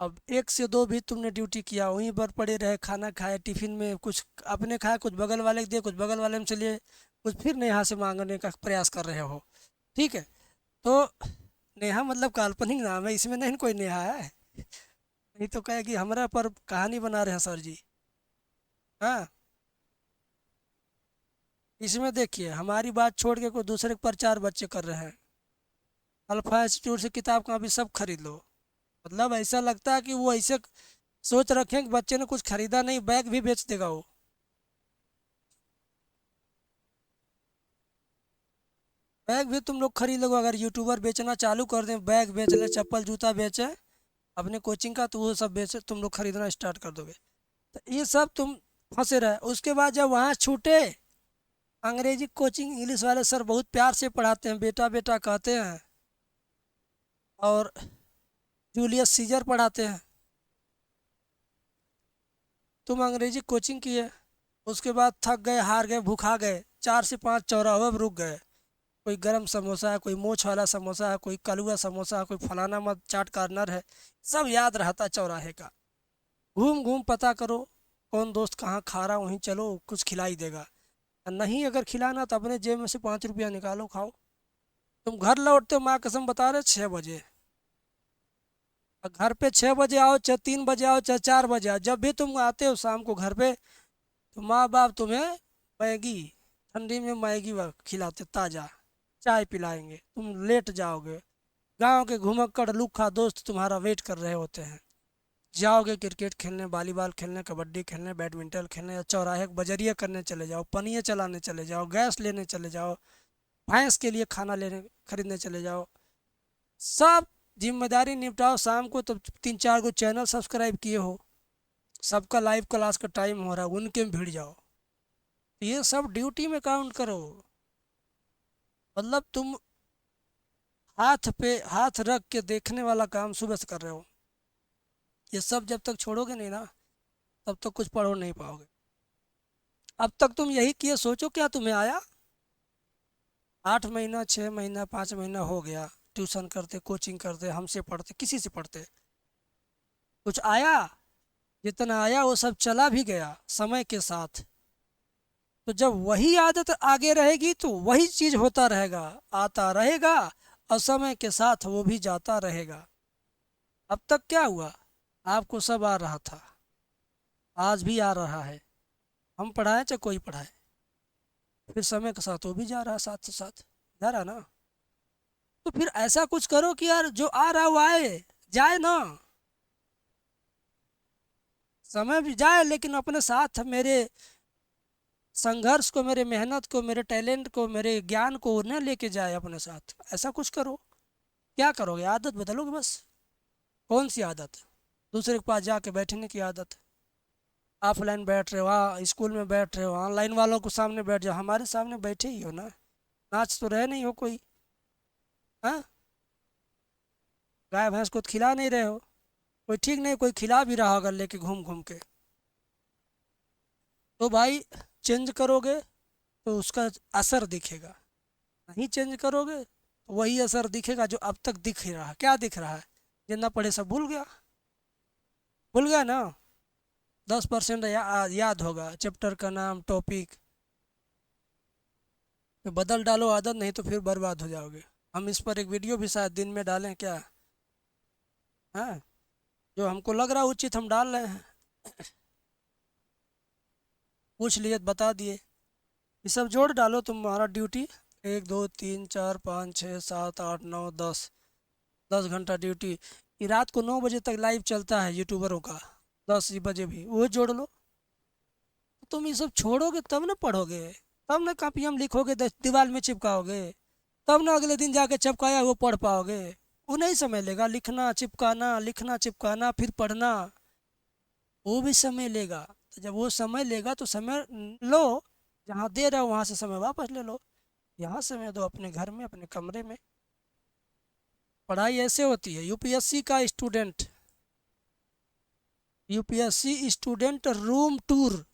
अब 1 से 2 भी तुमने ड्यूटी किया, वहीं पर पड़े रहे, खाना खाए, टिफिन में कुछ अपने खाए, कुछ बगल वाले को दिए, कुछ बगल वाले में से लिए, कुछ फिर नेहा से मांगने का प्रयास कर रहे हो। ठीक है, तो नेहा मतलब काल्पनिक नाम है, इसमें नहीं कोई नेहा है। नहीं तो कहे कि हमारा पर कहानी बना रहे हैं सर जी। हाँ, इसमें देखिए हमारी बात छोड़ के कोई दूसरे के प्रचार बच्चे कर रहे हैं। अल्फा इंस्टीट्यूट से किताब कॉपी सब खरीद लो। मतलब ऐसा लगता है कि वो ऐसे सोच रखे कि बच्चे ने कुछ खरीदा नहीं, बैग भी बेच देगा वो। बैग भी तुम लोग खरीद लोगे अगर यूट्यूबर बेचना चालू कर दें, बैग बेच ले, चप्पल जूता बेचे अपने कोचिंग का, तो वो सब बेचे, तुम लोग खरीदना स्टार्ट कर दोगे। तो ये सब तुम फंसे रहे। उसके बाद जब वहाँ छूटे, अंग्रेजी कोचिंग इंग्लिश वाले सर बहुत प्यार से पढ़ाते हैं, बेटा बेटा कहते हैं, और जूलियस सीजर पढ़ाते हैं। तुम अंग्रेजी कोचिंग किए, उसके बाद थक गए, हार गए, भूखा गए, 4 से 5 चौराहे पर रुक गए। कोई गरम समोसा है, कोई मोछ वाला समोसा है, कोई कलुआ समोसा है, कोई फलाना मत चाट कार्नर है, सब याद रहता चौराहे का। घूम घूम पता करो कौन दोस्त कहाँ खा रहा, वहीं चलो, कुछ खिला ही देगा। और नहीं अगर खिलाना तो अपने जेब में से 5 रुपया निकालो, खाओ। तुम घर लौटते हो, माँ कसम बता रहे, 6 बजे। और घर पे 6 बजे आओ, चाहे 3 बजे आओ, चाहे 4 बजे आओ, जब भी तुम आते हो शाम को घर पे, तो माँ बाप तुम्हें मैगी, ठंडी में मैगी खिलाते ताज़ा, चाय पिलाएंगे, तुम लेट जाओगे। गांव के घुमक्कड़ लुक्खा दोस्त तुम्हारा वेट कर रहे होते हैं। जाओगे क्रिकेट खेलने, वॉलीबॉल खेलने, कबड्डी खेलने, बैडमिंटन खेलने, या चौराहे बजरिया करने चले जाओ, पनिया चलाने चले जाओ, गैस लेने चले जाओ, भैंस के लिए खाना लेने खरीदने चले जाओ। सब जिम्मेदारी निपटाओ। शाम को तो 3 4 गो चैनल सब्सक्राइब किए हो, सबका लाइव क्लास का टाइम हो रहा है, उनके में भिड़ जाओ। ये सब ड्यूटी में काउंट करो। मतलब तुम हाथ पे हाथ रख के देखने वाला काम सुबह से कर रहे हो। ये सब जब तक छोड़ोगे नहीं ना, तब तक कुछ पढ़ नहीं पाओगे। अब तक तुम यही किए, सोचो क्या तुम्हें आया? 8 महीना, 6 महीना, 5 महीना हो गया, ट्यूशन करते, कोचिंग करते, हमसे पढ़ते, किसी से पढ़ते, कुछ आया? जितना आया वो सब चला भी गया समय के साथ। तो जब वही आदत आगे रहेगी तो वही चीज होता रहेगा, आता रहेगा, और समय के साथ वो भी जाता रहेगा। अब तक क्या हुआ? आपको सब आ रहा था, आज भी आ रहा है, हम पढ़ाएं चाहे कोई पढ़ाए, फिर समय के साथ वो भी जा रहा है, साथ साथ जा रहा ना। तो फिर ऐसा कुछ करो कि यार जो आ रहा वो आए, जाए ना, समय भी जाए लेकिन अपने साथ मेरे संघर्ष को, मेरे मेहनत को, मेरे टैलेंट को, मेरे ज्ञान को न लेके जाए अपने साथ। ऐसा कुछ करो। क्या करोगे? आदत बदलोगे बस। कौन सी आदत? दूसरे के पास जाके बैठने की आदत। ऑफलाइन बैठ रहे हो, हाँ स्कूल में बैठ रहे हो, ऑनलाइन वालों को सामने बैठ जाओ, हमारे सामने बैठे ही हो ना, नाच तो रहे नहीं हो कोई। हाँ, गाय भैंस को तो खिला नहीं रहे हो, कोई ठीक नहीं, कोई खिला भी रहा होगा लेके घूम घूम के। तो भाई चेंज करोगे तो उसका असर दिखेगा, नहीं चेंज करोगे तो वही असर दिखेगा जो अब तक दिख ही रहा है। क्या दिख रहा है? जितना पढ़े सब भूल गया, भूल गया ना। 10% याद होगा, चैप्टर का नाम, टॉपिक। तो बदल डालो आदत, नहीं तो फिर बर्बाद हो जाओगे। हम इस पर एक वीडियो भी शायद दिन में डालें क्या? हाँ, जो हमको लग रहा है उचित हम डाल रहे हैं। पूछ लिए तो बता दिए। ये सब जोड़ डालो तुम्हारा ड्यूटी, 1 2 3 4 5 6 7 8 9 10, 10 घंटा ड्यूटी। ये रात को 9 बजे तक लाइव चलता है यूट्यूबरों का, 10 बजे भी वो जोड़ लो। तुम ये सब छोड़ोगे तब ना पढ़ोगे, तब ना कापियाँ में लिखोगे, दीवार में चिपकाओगे, तब ना अगले दिन जाके चिपकाया वो पढ़ पाओगे। वो नहीं समय लेगा, लिखना चिपकाना, लिखना चिपकाना, फिर पढ़ना, वो भी समय लेगा। तो जब वो समय लेगा तो समय लो, जहाँ दे रहे हो वहाँ से समय वापस ले लो। यहाँ समय दो अपने घर में, अपने कमरे में। पढ़ाई ऐसे होती है। यूपीएससी का student, UPSC student room tour,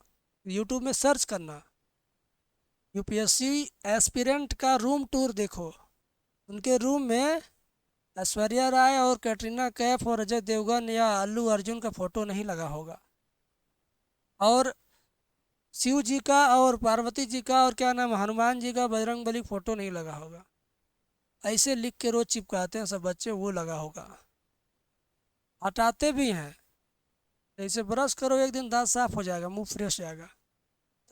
YouTube में सर्च करना, यूपीएससी एस्पिरेंट का रूम टूर देखो। उनके रूम में ऐश्वर्या राय और कैटरीना कैफ और अजय देवगन या अल्लू अर्जुन का फोटो नहीं लगा होगा। और शिव जी का और पार्वती जी का और क्या नाम हनुमान जी का बजरंग बली फोटो नहीं लगा होगा। ऐसे लिख के रोज चिपकाते हैं सब बच्चे, वो लगा होगा। हटाते भी हैं। जैसे ब्रश करो एक दिन दांत साफ हो जाएगा, मुंह फ्रेश जाएगा।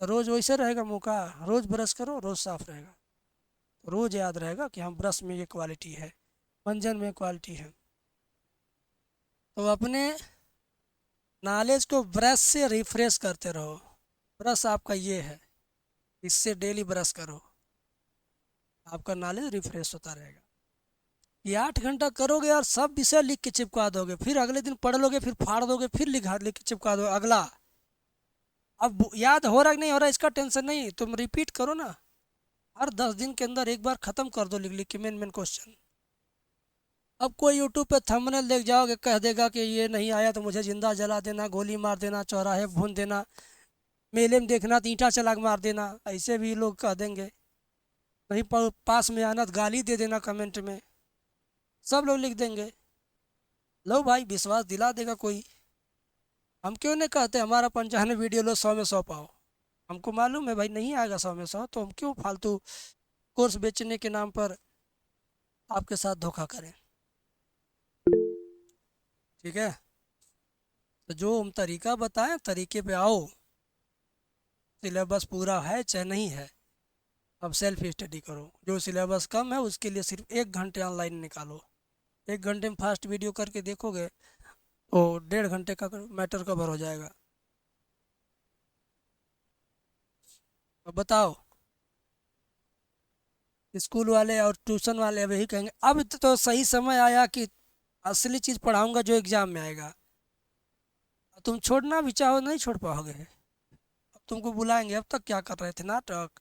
तो रोज वैसे रहेगा मुंह का, रोज ब्रश करो रोज साफ रहेगा। तो रोज याद रहेगा कि हम ब्रश में ये क्वालिटी है, मंजन में क्वालिटी है। तो अपने नॉलेज को ब्रश से रिफ्रेश करते रहो। ब्रश आपका ये है, इससे डेली ब्रश करो, आपका नॉलेज रिफ्रेश होता रहेगा। ये 8 घंटा करोगे और सब विषय लिख के चिपका दोगे, फिर अगले दिन पढ़ लोगे, फिर फाड़ दोगे, फिर लिख के चिपका दो अगला। अब याद हो रहा कि नहीं हो रहा इसका टेंशन नहीं, तुम रिपीट करो ना। हर 10 दिन के अंदर एक बार ख़त्म कर दो लिख लिख के मेन मेन क्वेश्चन। अब कोई यूट्यूब पे थंबनेल देख जाओगे, कह देगा कि ये नहीं आया तो मुझे जिंदा जला देना, गोली मार देना, चौराहे भून देना, मेले में देखना तो ईंटा चला के मार देना, ऐसे भी लोग कह देंगे। नहीं पास में आना तो गाली दे देना कमेंट में, सब लोग लिख देंगे। लो भाई विश्वास दिला देगा कोई। हम क्यों नहीं कहते हमारा 95 वीडियो लो 100 में 100 पाओ। हमको मालूम है भाई नहीं आएगा 100 में 100, तो हम क्यों फालतू कोर्स बेचने के नाम पर आपके साथ धोखा करें। ठीक है, तो जो हम तरीका बताएं तरीके पे आओ। सिलेबस पूरा है चाहे नहीं है, अब सेल्फ स्टडी करो। जो सिलेबस कम है उसके लिए सिर्फ 1 घंटे ऑनलाइन निकालो। 1 घंटे में फास्ट वीडियो करके देखोगे तो 1.5 घंटे का मैटर कवर हो जाएगा। अब बताओ, स्कूल वाले और ट्यूशन वाले अब यही कहेंगे अब तो सही समय आया कि असली चीज़ पढ़ाऊंगा जो एग्ज़ाम में आएगा। तुम छोड़ना भी चाहो नहीं छोड़ पाओगे। अब तुमको बुलाएंगे, अब तक क्या कर रहे थे नाटक।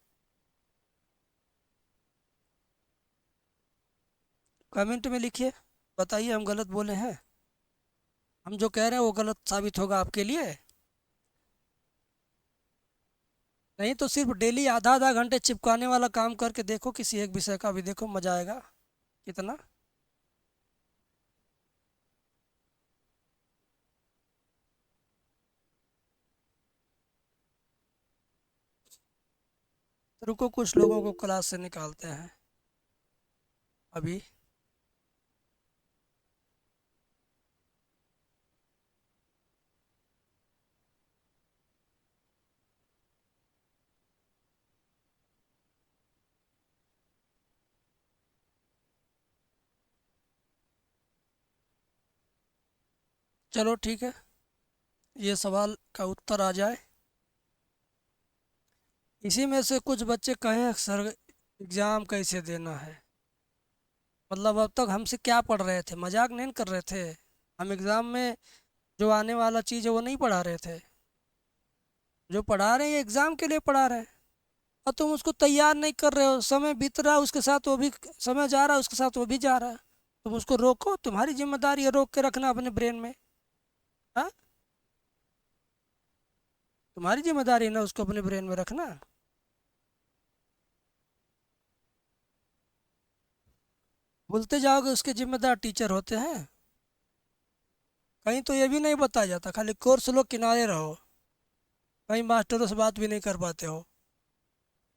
कमेंट में लिखिए, बताइए हम गलत बोले हैं। हम जो कह रहे हैं वो गलत साबित होगा आपके लिए। नहीं तो सिर्फ डेली आधा आधा घंटे चिपकाने वाला काम करके देखो, किसी एक विषय का भी देखो, मजा आएगा कितना। रुको कुछ लोगों को क्लास से निकालते हैं अभी। चलो ठीक है, ये सवाल का उत्तर आ जाए। इसी में से कुछ बच्चे कहें सर एग्ज़ाम कैसे देना है। मतलब अब तक हमसे क्या पढ़ रहे थे, मजाक नहीं कर रहे थे। हम एग्ज़ाम में जो आने वाला चीज़ है वो नहीं पढ़ा रहे थे। जो पढ़ा रहे हैं एग्ज़ाम के लिए पढ़ा रहे हैं, और तुम उसको तैयार नहीं कर रहे हो। समय बीत रहा है उसके साथ वो भी, समय जा रहा है उसके साथ वो भी जा रहा है। तुम उसको रोको, तुम्हारी जिम्मेदारी है रोक के रखना अपने ब्रेन में। हाँ, तुम्हारी जिम्मेदारी है ना उसको अपने ब्रेन में रखना। भूलते जाओगे उसके जिम्मेदार टीचर होते हैं। कहीं तो ये भी नहीं बताया जाता, खाली कोर्स लो किनारे रहो। कहीं मास्टरों से बात भी नहीं कर पाते हो,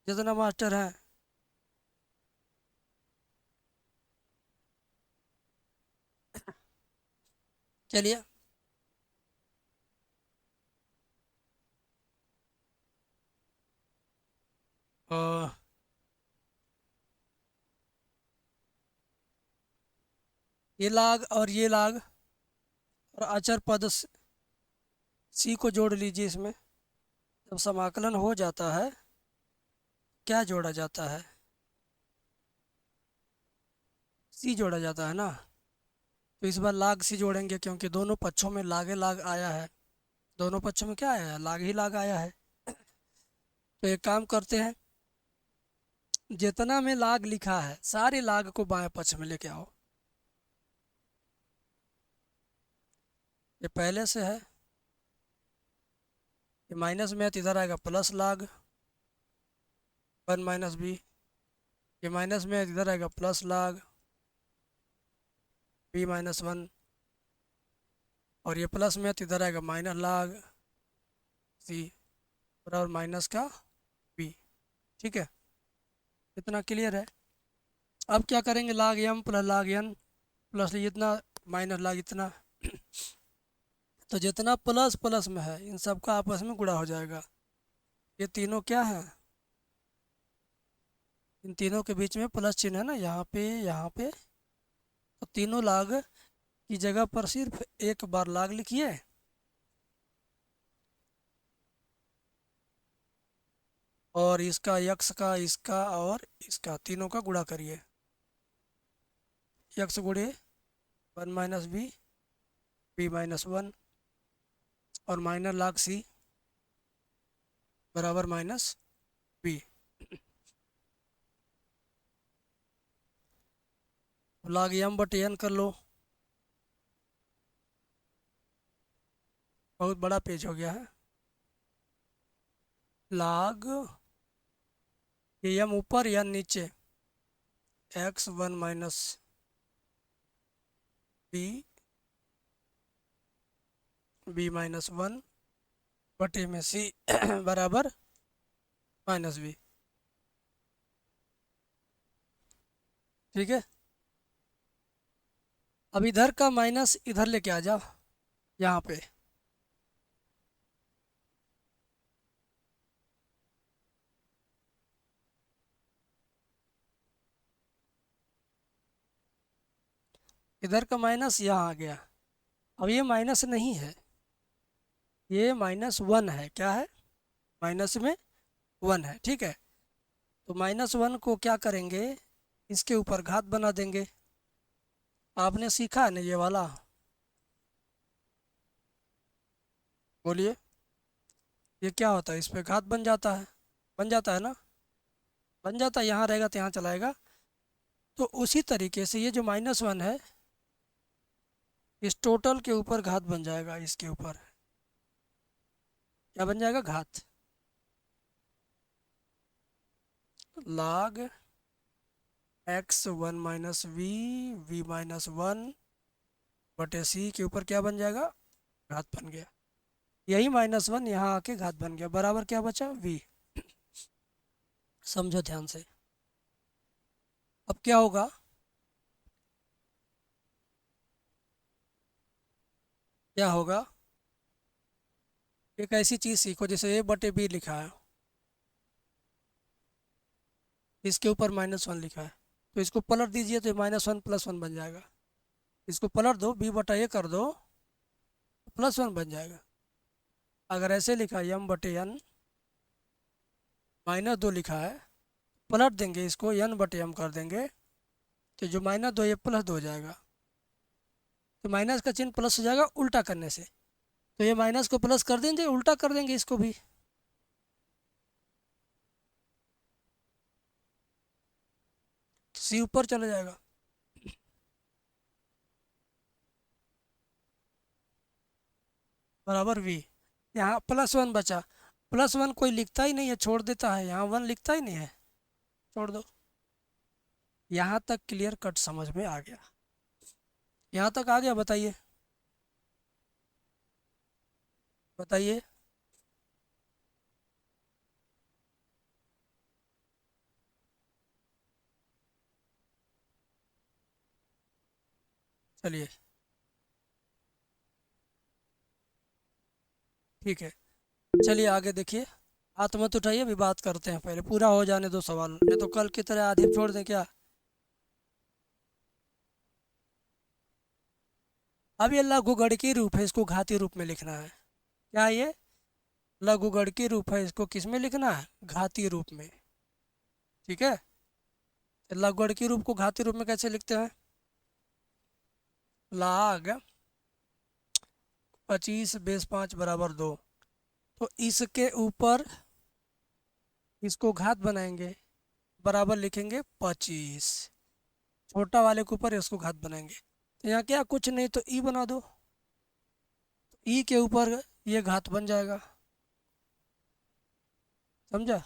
जितना मास्टर हैं। चलिए, और ये लाग और ये लाग और अचर पद सी को जोड़ लीजिए इसमें। जब समाकलन हो जाता है क्या जोड़ा जाता है, सी जोड़ा जाता है ना। तो इस बार लाग सी जोड़ेंगे क्योंकि दोनों पक्षों में लागे लाग आया है। दोनों पक्षों में क्या आया है, लाग ही लाग आया है। तो एक काम करते हैं, जितना में लाग लिखा है सारे लाग को बाएं पक्ष में लेके आओ। ये पहले से है, ये माइनस में है तो इधर आएगा प्लस लाग 1 - b। ये माइनस में है तो इधर आएगा प्लस लाग बी माइनस वन, और ये प्लस में तो इधर आएगा माइनस लाग सी बराबर माइनस का बी। ठीक है, इतना क्लियर है। अब क्या करेंगे, लाग एम प्लस लाग एन प्लस इतना माइनस लाग इतना तो जितना प्लस प्लस में है इन सबका आपस में गुणा हो जाएगा। ये तीनों क्या है, इन तीनों के बीच में प्लस चिन्ह है ना, यहाँ पे। तो तीनों लाग की जगह पर सिर्फ एक बार लाग लिखिए, और इसका यक्स का इसका और इसका तीनों का गुणा करिए। यक्स गुणे one minus b, b minus one, और माइनस लाग सी बराबर माइनस बी। लाग एम बटे एन कर लो, बहुत बड़ा पेज हो गया है। लाग ये एम ऊपर एन नीचे, x one minus b, b minus one बटे में सी बराबर माइनस बी। ठीक है, अब इधर का माइनस इधर लेके आ जाओ, यहाँ पे इधर का माइनस यहाँ आ गया। अब ये माइनस नहीं है, ये माइनस वन है। क्या है, माइनस में वन है। ठीक है, तो माइनस वन को क्या करेंगे, इसके ऊपर घात बना देंगे। आपने सीखा है ना ये वाला, बोलिए, ये क्या होता है, इस पे घात बन जाता है, बन जाता है ना, बन जाता है, यहाँ रहेगा तो यहाँ चलाएगा। तो उसी तरीके से ये जो माइनस वन है इस टोटल के ऊपर घात बन जाएगा, इसके ऊपर क्या बन जाएगा, घात। log x one minus V, V minus one बटे सी के ऊपर क्या बन जाएगा, घात बन गया। यही माइनस वन यहाँ आके घात बन गया, बराबर क्या बचा, वी। समझो ध्यान से। अब क्या होगा, क्या होगा, एक ऐसी चीज़ सीखो जैसे ए बटे बी लिखा है, इसके ऊपर माइनस वन लिखा है, तो इसको पलट दीजिए तो माइनस वन प्लस वन बन जाएगा। इसको पलट दो, बी बटा ए कर दो, प्लस वन बन जाएगा। अगर ऐसे लिखा है एम बटे एन माइनस दो लिखा है, पलट देंगे इसको एन बटे एम कर देंगे, तो जो माइनस दो ये प्लस दो हो जाएगा। तो माइनस का चिन्ह प्लस हो जाएगा उल्टा करने से, तो ये माइनस को प्लस कर देंगे, उल्टा कर देंगे इसको भी। सी ऊपर चला जाएगा। बराबर वी। यहाँ प्लस वन बचा, प्लस वन कोई लिखता ही नहीं है, छोड़ देता है, यहाँ वन लिखता ही नहीं है, छोड़ दो। यहाँ तक क्लियर कट समझ में आ गया, यहाँ तक आ गया, बताइए बताइए। चलिए ठीक है, चलिए आगे देखिए। हाथ मत उठाइए, अभी बात करते हैं, पहले पूरा हो जाने दो सवाल, नहीं तो कल की तरह आधे छोड़ दें क्या। अब ये लघुगणकीय रूप है, इसको घातीय रूप में लिखना है। क्या है ये, लघुगणकीय रूप है, इसको किस में लिखना है, घातीय रूप में। ठीक है, तो लघुगणकीय रूप को घातीय रूप में कैसे लिखते हैं, लाग 25 बेस 5 बराबर 2। तो इसके ऊपर इसको घात बनाएंगे, बराबर लिखेंगे 25, छोटा वाले के ऊपर इसको घात बनाएंगे। तो यहाँ क्या, कुछ नहीं तो ई बना दो, ई के ऊपर ये घात बन जाएगा, समझा।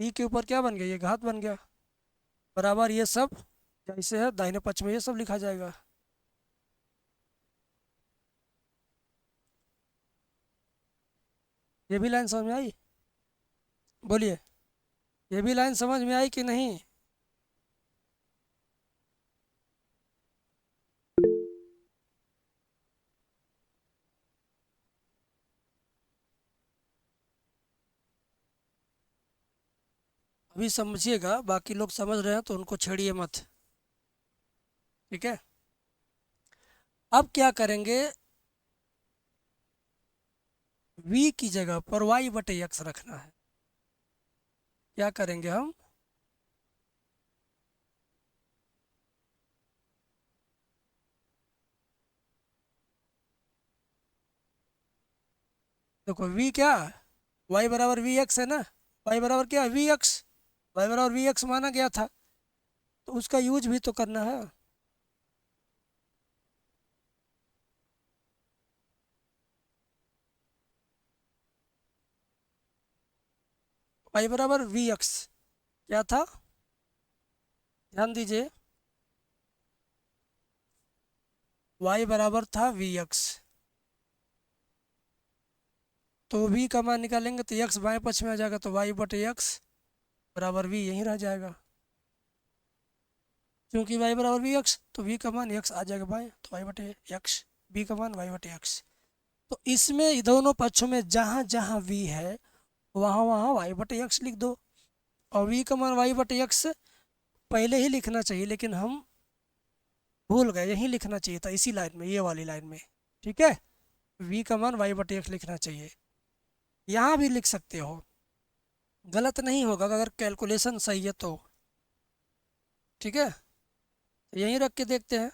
ई के ऊपर क्या बन गया, ये घात बन गया, बराबर ये सब जैसे है दाहिने पक्ष में ये सब लिखा जाएगा। ये भी लाइन समझ में आई? बोलिए, ये भी लाइन समझ में आई कि नहीं? अभी समझिएगा, बाकी लोग समझ रहे हैं तो उनको छेड़िए मत, ठीक है। अब क्या करेंगे, v की जगह पर y बटे x रखना है। क्या करेंगे हम, देखो v क्या है, y बराबर वी एक्स है ना, y बराबर क्या है वी एक्स, y बराबर वी एक्स माना गया था, तो उसका यूज भी तो करना है। y बराबर वी एक्स क्या था, ध्यान दीजिए, y बराबर था वी एक्स, तो v का मान निकालेंगे तो x बाएं पक्ष में आ जाएगा, तो y बटे एक्स बराबर v यहीं रह जाएगा, क्योंकि y बराबर वी एक्स तो v का मान x आ जाएगा बाएं, तो y बटे एक्स, v का मान y बटे एक्स। तो इसमें दोनों पक्षों में जहाँ जहाँ v है वहाँ वहाँ y बटे एक्स लिख दो, और v का मान y बटे एक्स पहले ही लिखना चाहिए, लेकिन हम भूल गए, यहीं लिखना चाहिए था इसी लाइन में, ये वाली लाइन में, ठीक है। v का मान y बटे एक्स लिखना चाहिए, यहाँ भी लिख सकते हो, गलत नहीं होगा अगर कैलकुलेशन सही है तो, ठीक है। तो यहीं रख के देखते हैं,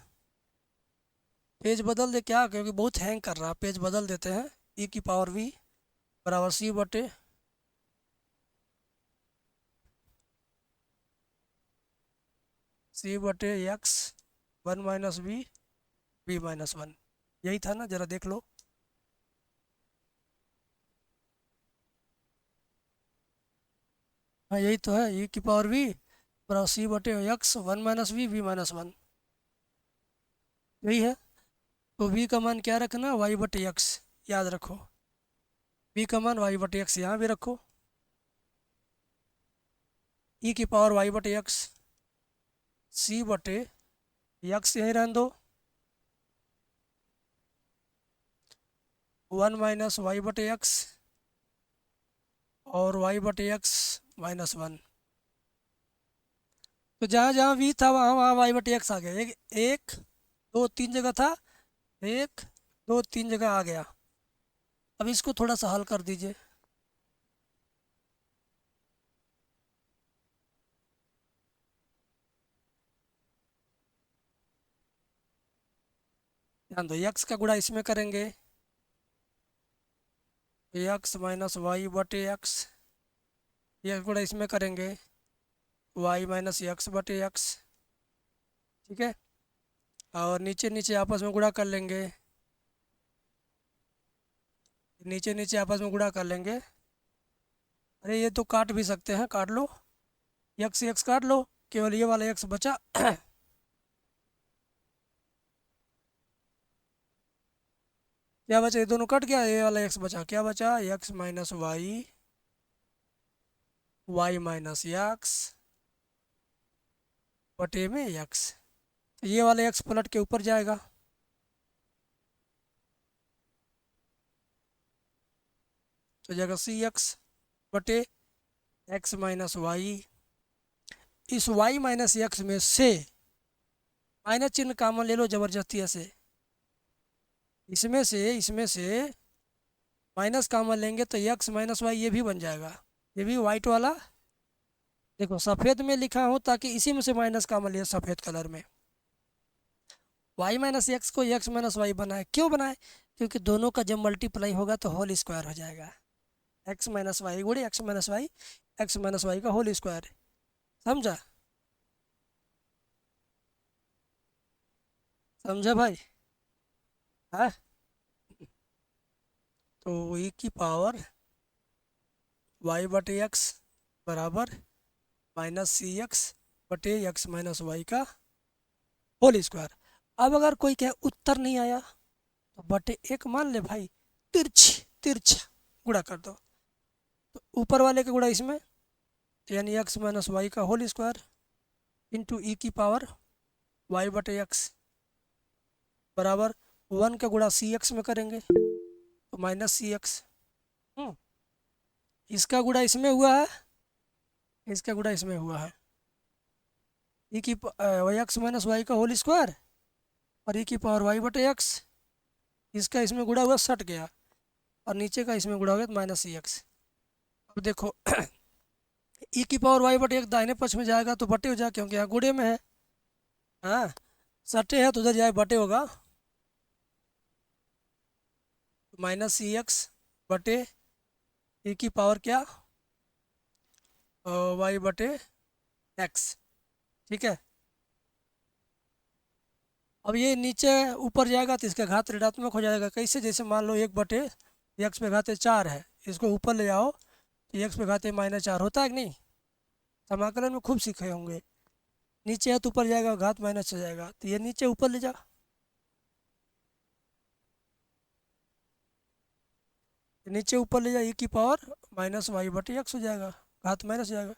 पेज बदल दे क्या, क्योंकि बहुत हैंग कर रहा है, पेज बदल देते हैं। e की पावर v बराबर c बटे x, one minus b minus one, यही था ना, जरा देख लो। हाँ यही तो है, e की पावर v बराबर c बटे x, one minus b minus one, यही है। तो v का मान क्या रखना, y बटे एक्स, याद रखो, v का मान y बटे एक्स यहाँ भी रखो, e की पावर y बटे एक्स, c बटे एक्स यहीं रहने दो, वन माइनस वाई बटे एक्स और y बटे एक्स माइनस वन, तो जहाँ जहाँ v था वहाँ वहाँ y बटे एक्स आ गया, एक दो तीन जगह था, एक दो तीन जगह आ गया। अब इसको थोड़ा सा हल कर दीजिए, ध्यान दो, x का गुणा इसमें करेंगे, एक्स माइनस वाई बटे एक्स, ये गुणा इसमें करेंगे, y माइनस एक्स बटे एक्स, ठीक है। और नीचे नीचे आपस में गुणा कर लेंगे, नीचे नीचे आपस में गुणा कर लेंगे, अरे ये तो काट भी सकते हैं, काट लो, एक्स एक्स काट लो, केवल ये वाला एक्स बचा। क्या बचा, ये दोनों कट गया, ये वाला एक्स बचा, क्या बचा, x minus y, y minus x बटे में एक्स, तो ये वाला एक्स पलट के ऊपर जाएगा, तो जाएगा सी एक्स बटे एक्स माइनस वाई, इस y माइनस एक्स में से माइनस चिन्ह कॉमन ले लो जबरदस्ती ऐसे, इसमें से माइनस कॉमन लेंगे तो x माइनस वाई ये भी बन जाएगा, ये भी वाइट वाला, देखो सफ़ेद में लिखा हूँ ताकि इसी में से माइनस कॉमन लिया सफ़ेद कलर में, y माइनस एक्स को x माइनस वाई बनाए, क्यों बनाए, क्योंकि दोनों का जब मल्टीप्लाई होगा तो होल स्क्वायर हो जाएगा, x माइनस वाई गुणे x minus y, x minus Y का होल स्क्वायर, समझा, समझा भाई, है। तो e की पावर y बटे एक्स बराबर माइनस सी एक्स बटे एक्स माइनस वाई का होल स्क्वायर। अब अगर कोई कहे उत्तर नहीं आया तो बटे एक मान ले भाई, तिरछी तिरछा गुणा कर दो। तो ऊपर वाले का गुणा इसमें, यानी एक्स माइनस वाई का होल स्क्वायर इंटू ई की पावर वाई बटे एक्स बराबर 1 का गुणा सी एक्स में करेंगे तो माइनस सी एक्स। इसका गुणा इसमें हुआ है, इसका गुणा इसमें हुआ है, ई की वाई एक्स माइनस वाई का होल स्क्वायर और ई की पावर वाई बटे एक्स। इसका इसमें गुणा हुआ, सट गया, और नीचे का इसमें गुणा हो गया माइनस सी एक्स। अब देखो ई की पावर वाई बटे एक्स दाहिने पक्ष में जाएगा तो बटे हो जाए, क्योंकि यहाँ गुणे में है। हाँ, सटे है तो उधर जाए बटे होगा, माइनस सी एक्स बटे ई की पावर क्या वाई बटे एक्स। ठीक है, अब ये नीचे ऊपर जाएगा तो इसका घात ऋणात्मक हो जाएगा। कैसे? जैसे मान लो 1/x पे घाते 4 है, इसको ऊपर ले जाओ तो x पे घाते -4 होता है कि नहीं? समाकलन में खूब सीखे होंगे। नीचे है तो ऊपर जाएगा, घात माइनस हो जाएगा, तो ये नीचे ऊपर ले जा, नीचे ऊपर ले जा, ई की पावर माइनस वाई बटे एक्स हो जाएगा, घात माइनस हो जाएगा।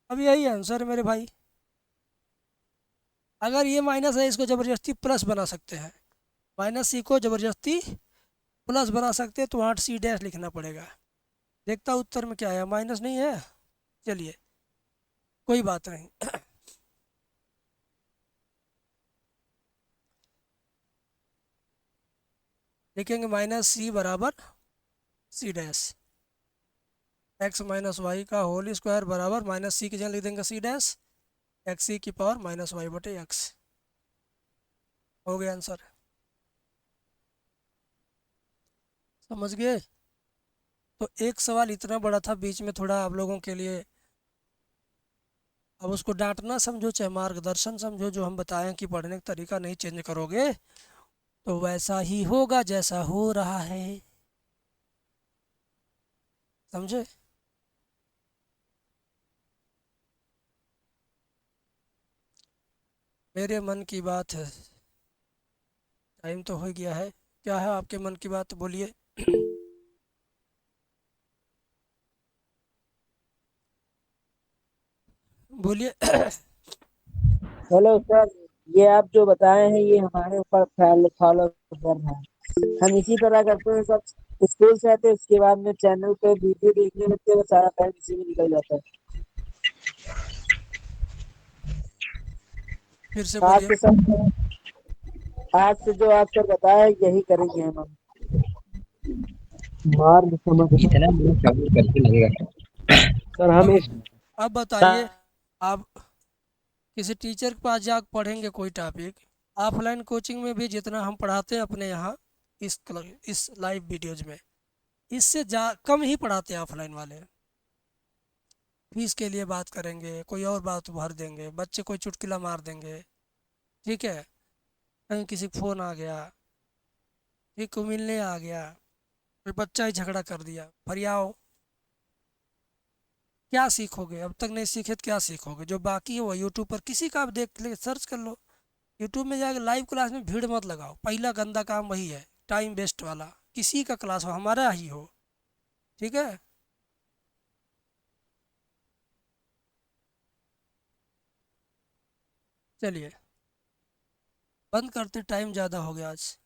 अब यही आंसर है मेरे भाई। अगर ये माइनस है, इसको ज़बरदस्ती प्लस बना सकते हैं, माइनस सी को ज़बरदस्ती प्लस बना सकते हैं, तो 8 सी डैश लिखना पड़ेगा। देखता उत्तर में क्या है, माइनस नहीं है, चलिए कोई बात नहीं। लिखेंगे माइनस सी बराबर C dash, X minus Y का होल स्क्वायर बराबर माइनस सी की जगह लिख देंगे सी डैश एक्स सी की पावर माइनस वाई बटे एक्स। हो गया आंसर, समझ गए? तो एक सवाल इतना बड़ा था, बीच में थोड़ा आप लोगों के लिए, अब उसको डांटना समझो चाहे मार्गदर्शन समझो, जो हम बताएं कि पढ़ने का तरीका नहीं चेंज करोगे तो वैसा ही होगा जैसा हो रहा है, समझे? मेरे मन की बात है, टाइम तो हो गया है, क्या है आपके मन की बात, बोलिए। बोलिए। हेलो सर, ये आप जो बताए हैं ये हमारे ऊपर फॉलो कर है। हम इसी तरह करते हैं सर। स्कूल से आते हैं, उसके बाद में चैनल पे वीडियो देखने लगते हैं, वो सारा टाइम इसी में निकल जाता है। फिर से आज बोलिए। से सर, आज से जो आप सर बताए यही करेंगे हम। मार्ग समझ इतना मुझे सब्र करके लगेगा सर, हम अब इस अब बताइए, आप किसी टीचर के पास जाकर पढ़ेंगे कोई टॉपिक, ऑफलाइन कोचिंग में भी जितना हम पढ़ाते हैं अपने यहाँ इस लाइव वीडियोज में, इससे जा कम ही पढ़ाते हैं ऑफलाइन वाले। फीस के लिए बात करेंगे, कोई और बात भर देंगे, बच्चे कोई चुटकुला मार देंगे, ठीक है, कहीं किसी को फ़ोन आ गया, किसी को मिलने आ गया, कोई बच्चा ही झगड़ा कर दिया, फरियाओ, क्या सीखोगे? अब तक नहीं सीखे तो क्या सीखोगे? जो बाकी है वो यूट्यूब पर किसी का आप देख ले, सर्च कर लो, यूट्यूब में जाकर लाइव क्लास में भीड़ मत लगाओ, पहला गंदा काम वही है, टाइम वेस्ट वाला। किसी का क्लास हो, हमारा ही हो, ठीक है। चलिए बंद करते, टाइम ज़्यादा हो गया आज।